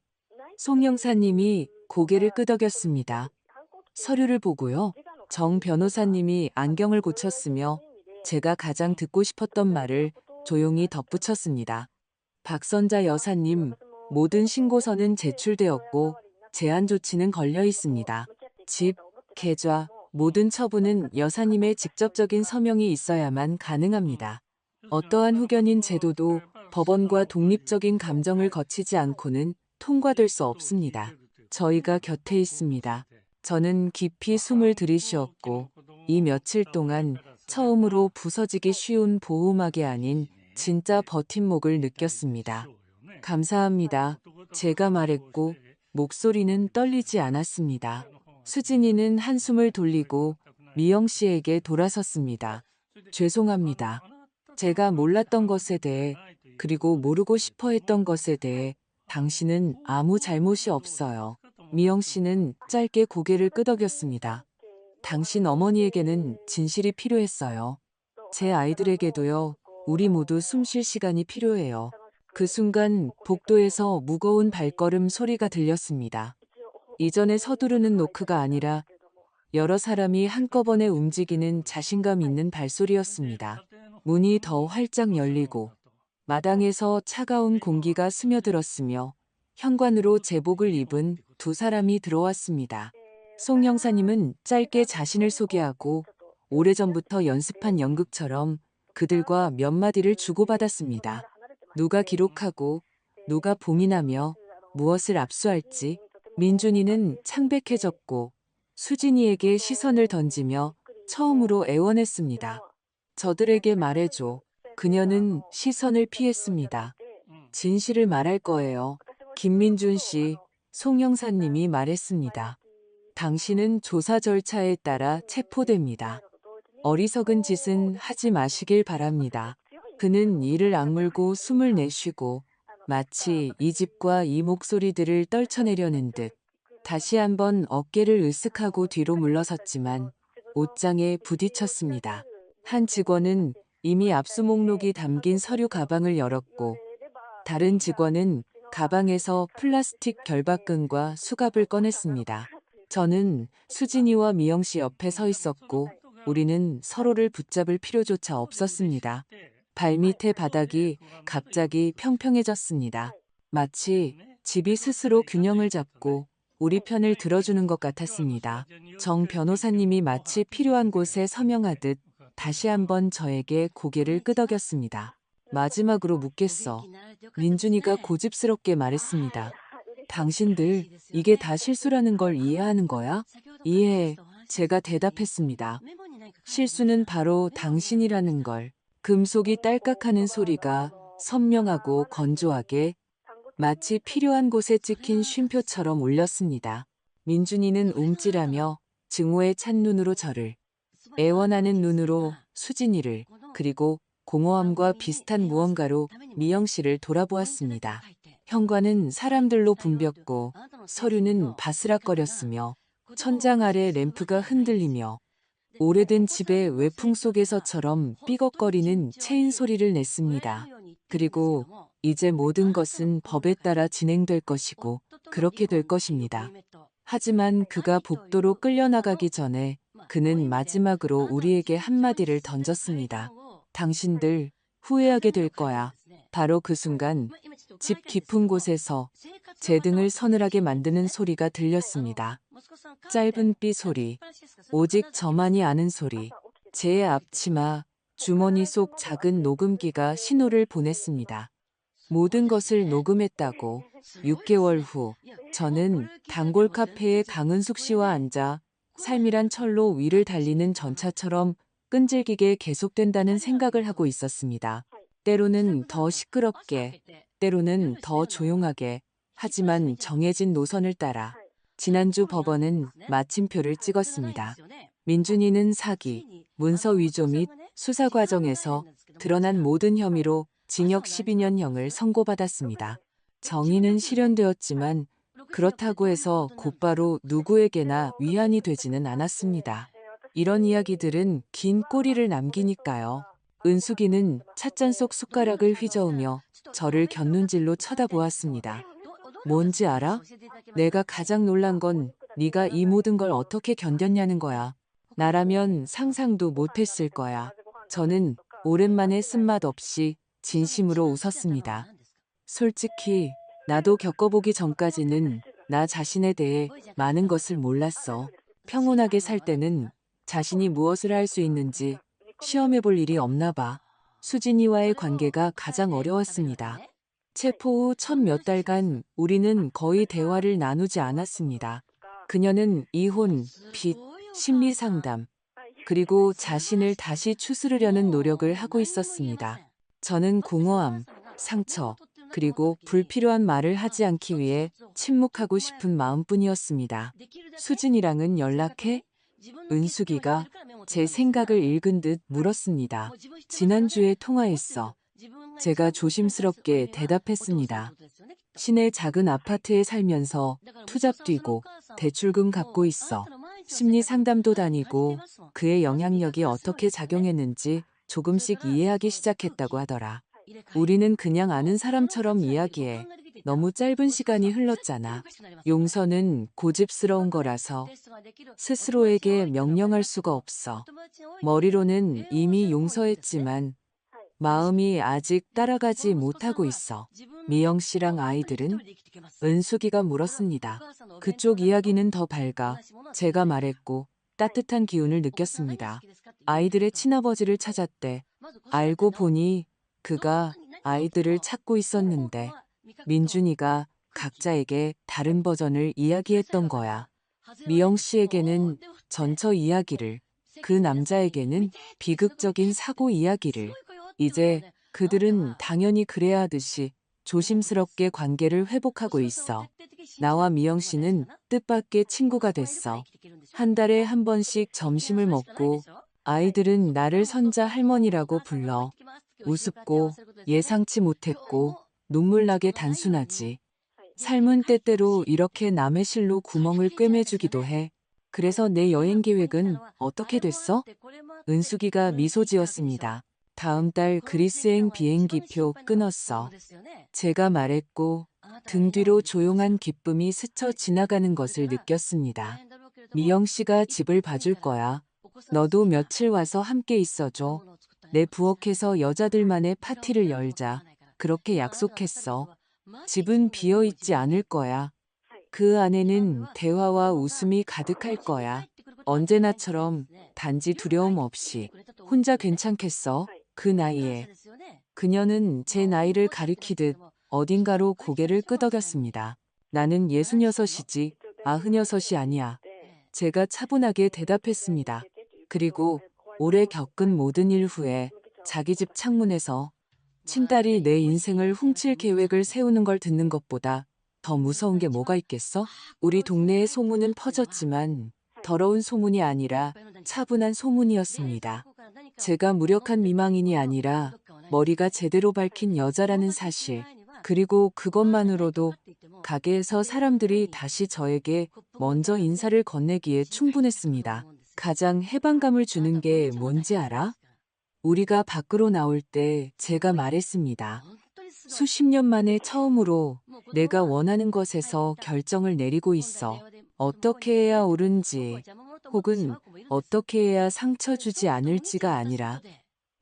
송 형사님이 고개를 끄덕였습니다. 서류를 보고요. 정 변호사님이 안경을 고쳤으며 제가 가장 듣고 싶었던 말을 조용히 덧붙였습니다. 박선자 여사님, 모든 신고서는 제출되었고 제한 조치는 걸려 있습니다. 집, 계좌, 모든 처분은 여사님의 직접적인 서명이 있어야만 가능합니다. 어떠한 후견인 제도도 법원과 독립적인 감정을 거치지 않고는 통과될 수 없습니다. 저희가 곁에 있습니다. 저는 깊이 숨을 들이쉬었고 이 며칠 동안 처음으로 부서지기 쉬운 보호막이 아닌 진짜 버팀목을 느꼈습니다. 감사합니다. 제가 말했고 목소리는 떨리지 않았습니다. 수진이는 한숨을 돌리고 미영 씨에게 돌아섰습니다. 죄송합니다. 제가 몰랐던 것에 대해 그리고 모르고 싶어 했던 것에 대해 당신은 아무 잘못이 없어요. 미영 씨는 짧게 고개를 끄덕였습니다. 당신 어머니에게는 진실이 필요했어요. 제 아이들에게도요. 우리 모두 숨 쉴 시간이 필요해요. 그 순간 복도에서 무거운 발걸음 소리가 들렸습니다. 이전에 서두르는 노크가 아니라 여러 사람이 한꺼번에 움직이는 자신감 있는 발소리였습니다. 문이 더 활짝 열리고 마당에서 차가운 공기가 스며들었으며 현관으로 제복을 입은 두 사람이 들어왔습니다. 송 형사님은 짧게 자신을 소개하고 오래전부터 연습한 연극처럼 그들과 몇 마디를 주고받았습니다. 누가 기록하고 누가 봉인하며 무엇을 압수할지. 민준이는 창백해졌고 수진이에게 시선을 던지며 처음으로 애원했습니다. 저들에게 말해줘. 그녀는 시선을 피했습니다. 진실을 말할 거예요. 김민준 씨, 송 형사님이 말했습니다. 당신은 조사 절차에 따라 체포됩니다. 어리석은 짓은 하지 마시길 바랍니다. 그는 이를 악물고 숨을 내쉬고 마치 이 집과 이 목소리들을 떨쳐내려는 듯 다시 한번 어깨를 으쓱하고 뒤로 물러섰지만 옷장에 부딪혔습니다. 한 직원은 이미 압수 목록이 담긴 서류 가방을 열었고 다른 직원은 가방에서 플라스틱 결박근과 수갑을 꺼냈습니다. 저는 수진이와 미영 씨 옆에 서 있었고 우리는 서로를 붙잡을 필요조차 없었습니다. 발밑의 바닥이 갑자기 평평해졌습니다. 마치 집이 스스로 균형을 잡고 우리 편을 들어주는 것 같았습니다. 정 변호사님이 마치 필요한 곳에 서명하듯 다시 한번 저에게 고개를 끄덕였습니다. 마지막으로 묻겠어. 민준이가 고집스럽게 말했습니다. 당신들 이게 다 실수라는 걸 이해하는 거야? 이해해. 제가 대답했습니다. 실수는 바로 당신이라는 걸. 금속이 딸깍하는 소리가 선명하고 건조하게 마치 필요한 곳에 찍힌 쉼표처럼 울렸습니다. 민준이는 움찔하며 증오의 찬 눈으로 저를, 애원하는 눈으로 수진이를, 그리고 공허함과 비슷한 무언가로 미영 씨를 돌아보았습니다. 현관은 사람들로 붐볐고 서류는 바스락거렸으며 천장 아래 램프가 흔들리며 오래된 집의 외풍 속에서처럼 삐걱거리는 체인 소리를 냈습니다. 그리고 이제 모든 것은 법에 따라 진행될 것이고 그렇게 될 것입니다. 하지만 그가 복도로 끌려나가기 전에 그는 마지막으로 우리에게 한마디를 던졌습니다. 당신들 후회하게 될 거야. 바로 그 순간 집 깊은 곳에서 제 등을 서늘하게 만드는 소리가 들렸습니다. 짧은 삐 소리, 오직 저만이 아는 소리. 제 앞치마, 주머니 속 작은 녹음기가 신호를 보냈습니다. 모든 것을 녹음했다고. 6개월 후 저는 단골 카페에 강은숙 씨와 앉아 삶이란 철로 위를 달리는 전차처럼 끈질기게 계속된다는 생각을 하고 있었습니다. 때로는 더 시끄럽게, 때로는 더 조용하게, 하지만 정해진 노선을 따라. 지난주 법원은 마침표를 찍었습니다. 민준이는 사기, 문서 위조 및 수사 과정에서 드러난 모든 혐의로 징역 12년형을 선고받았습니다. 정의는 실현되었지만 그렇다고 해서 곧바로 누구에게나 위안이 되지는 않았습니다. 이런 이야기들은 긴 꼬리를 남기니까요. 은숙이는 찻잔 속 숟가락을 휘저으며 저를 곁눈질로 쳐다보았습니다. 뭔지 알아? 내가 가장 놀란 건 네가 이 모든 걸 어떻게 견뎠냐는 거야. 나라면 상상도 못했을 거야. 저는 오랜만에 쓴맛 없이 진심으로 웃었습니다. 솔직히 나도 겪어보기 전까지는 나 자신에 대해 많은 것을 몰랐어. 평온하게 살 때는 자신이 무엇을 할 수 있는지 시험해 볼 일이 없나 봐. 수진이와의 관계가 가장 어려웠습니다. 체포 후 첫 몇 달간 우리는 거의 대화를 나누지 않았습니다. 그녀는 이혼, 빚, 심리 상담, 그리고 자신을 다시 추스르려는 노력을 하고 있었습니다. 저는 공허함, 상처, 그리고 불필요한 말을 하지 않기 위해 침묵하고 싶은 마음뿐이었습니다. 수진이랑은 연락해? 은숙이가 제 생각을 읽은 듯 물었습니다. 지난주에 통화했어. 제가 조심스럽게 대답했습니다. 시내 작은 아파트에 살면서 투잡 뛰고 대출금 갚고 있어. 심리 상담도 다니고 그의 영향력이 어떻게 작용했는지 조금씩 이해하기 시작했다고 하더라. 우리는 그냥 아는 사람처럼 이야기해. 너무 짧은 시간이 흘렀잖아. 용서는 고집스러운 거라서 스스로에게 명령할 수가 없어. 머리로는 이미 용서했지만 마음이 아직 따라가지 못하고 있어. 미영 씨랑 아이들은? 은숙이가 물었습니다. 그쪽 이야기는 더 밝아. 제가 말했고 따뜻한 기운을 느꼈습니다. 아이들의 친아버지를 찾았대. 알고 보니 그가 아이들을 찾고 있었는데 민준이가 각자에게 다른 버전을 이야기했던 거야. 미영 씨에게는 전처 이야기를, 그 남자에게는 비극적인 사고 이야기를. 이제 그들은 당연히 그래야 하듯이 조심스럽게 관계를 회복하고 있어. 나와 미영 씨는 뜻밖의 친구가 됐어. 한 달에 한 번씩 점심을 먹고 아이들은 나를 선자 할머니라고 불러. 우습고 예상치 못했고 눈물 나게 단순하지. 삶은 때때로 이렇게 남의 실로 구멍을 꿰매주기도 해. 그래서 내 여행 계획은 어떻게 됐어? 은숙이가 미소 지었습니다. 다음 달 그리스행 비행기표 끊었어. 제가 말했고 등 뒤로 조용한 기쁨이 스쳐 지나가는 것을 느꼈습니다. 미영 씨가 집을 봐줄 거야. 너도 며칠 와서 함께 있어줘. 내 부엌에서 여자들만의 파티를 열자. 그렇게 약속했어. 집은 비어 있지 않을 거야. 그 안에는 대화와 웃음이 가득할 거야. 언제나처럼 단지 두려움 없이. 혼자 괜찮겠어? 그 나이에. 그녀는 제 나이를 가리키듯 어딘가로 고개를 끄덕였습니다. 나는 66이지 96이 아니야. 제가 차분하게 대답했습니다. 그리고 올해 겪은 모든 일 후에 자기 집 창문에서 친딸이 내 인생을 훔칠 계획을 세우는 걸 듣는 것보다 더 무서운 게 뭐가 있겠어? 우리 동네의 소문은 퍼졌지만 더러운 소문이 아니라 차분한 소문이었습니다. 제가 무력한 미망인이 아니라 머리가 제대로 밝힌 여자라는 사실, 그리고 그것만으로도 가게에서 사람들이 다시 저에게 먼저 인사를 건네기에 충분했습니다. 가장 해방감을 주는 게 뭔지 알아? 우리가 밖으로 나올 때 제가 말했습니다. 수십 년 만에 처음으로 내가 원하는 것에서 결정을 내리고 있어. 어떻게 해야 옳은지, 혹은 어떻게 해야 상처 주지 않을지가 아니라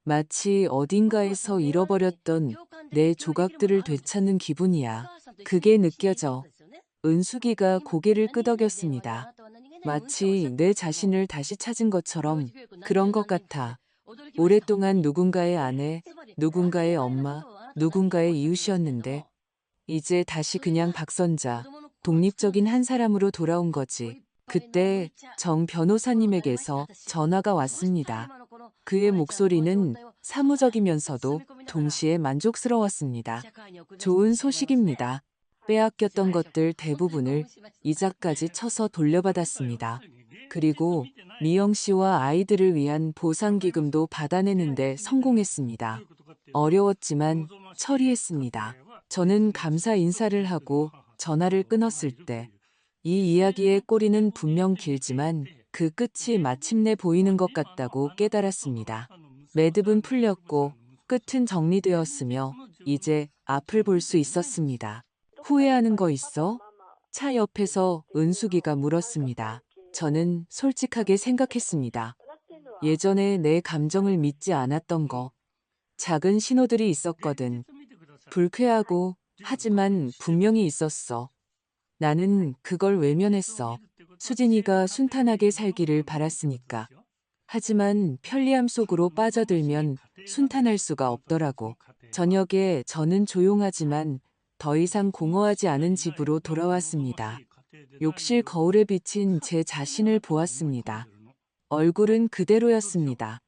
마치 어딘가에서 잃어버렸던 내 조각들을 되찾는 기분이야. 그게 느껴져. 은숙이가 고개를 끄덕였습니다. 마치 내 자신을 다시 찾은 것처럼 그런 것 같아. 오랫동안 누군가의 아내, 누군가의 엄마, 누군가의 이웃이었는데 이제 다시 그냥 박선자, 독립적인 한 사람으로 돌아온 거지. 그때 정 변호사님에게서 전화가 왔습니다. 그의 목소리는 사무적이면서도 동시에 만족스러웠습니다. 좋은 소식입니다. 빼앗겼던 것들 대부분을 이자까지 쳐서 돌려받았습니다. 그리고 미영 씨와 아이들을 위한 보상기금도 받아내는데 성공했습니다. 어려웠지만 처리했습니다. 저는 감사 인사를 하고 전화를 끊었을 때 이 이야기의 꼬리는 분명 길지만 그 끝이 마침내 보이는 것 같다고 깨달았습니다. 매듭은 풀렸고 끝은 정리되었으며 이제 앞을 볼 수 있었습니다. 후회하는 거 있어? 차 옆에서 은숙이가 물었습니다. 저는 솔직하게 생각했습니다. 예전에 내 감정을 믿지 않았던 거. 작은 신호들이 있었거든. 불쾌하고 하지만 분명히 있었어. 나는 그걸 외면했어. 수진이가 순탄하게 살기를 바랐으니까. 하지만 편리함 속으로 빠져들면 순탄할 수가 없더라고. 저녁에 저는 조용하지만 더 이상 공허하지 않은 집으로 돌아왔습니다. 욕실 거울에 비친 제 자신을 보았습니다. 얼굴은 그대로였습니다.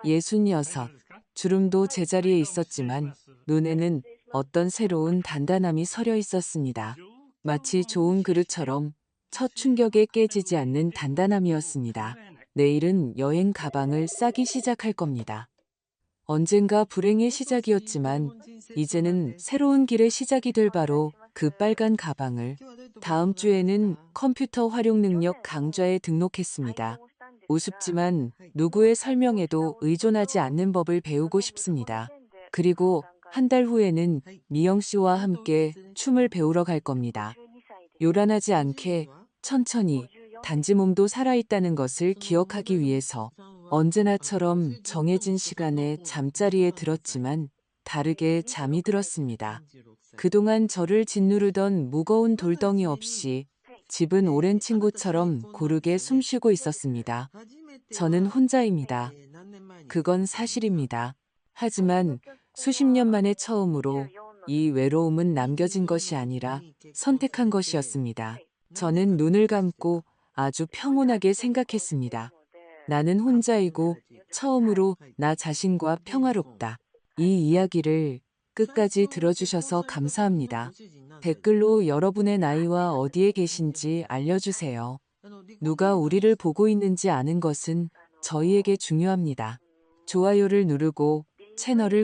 66. 주름도 제자리에 있었지만 눈에는 어떤 새로운 단단함이 서려 있었습니다. 마치 좋은 그릇처럼 첫 충격에 깨지지 않는 단단함이었습니다. 내일은 여행 가방을 싸기 시작할 겁니다. 언젠가 불행의 시작이었지만 이제는 새로운 길의 시작이 될 바로 그 빨간 가방을. 다음 주에는 컴퓨터 활용 능력 강좌에 등록했습니다. 우습지만 누구의 설명에도 의존하지 않는 법을 배우고 싶습니다. 그리고 한 달 후에는 미영 씨와 함께 춤을 배우러 갈 겁니다. 요란하지 않게 천천히 단지 몸도 살아있다는 것을 기억하기 위해서 언제나처럼 정해진 시간에 잠자리에 들었지만 다르게 잠이 들었습니다. 그동안 저를 짓누르던 무거운 돌덩이 없이 집은 오랜 친구처럼 고르게 숨쉬고 있었습니다. 저는 혼자입니다. 그건 사실입니다. 하지만 수십 년 만에 처음으로 이 외로움은 남겨진 것이 아니라 선택한 것이었습니다. 저는 눈을 감고 아주 평온하게 생각했습니다. 나는 혼자이고 처음으로 나 자신과 평화롭다. 이 이야기를 끝까지 들어주셔서 감사합니다. 댓글로 여러분의 나이와 어디에 계신지 알려주세요. 누가 우리를 보고 있는지 아는 것은 저희에게 중요합니다. 좋아요를 누르고 채널을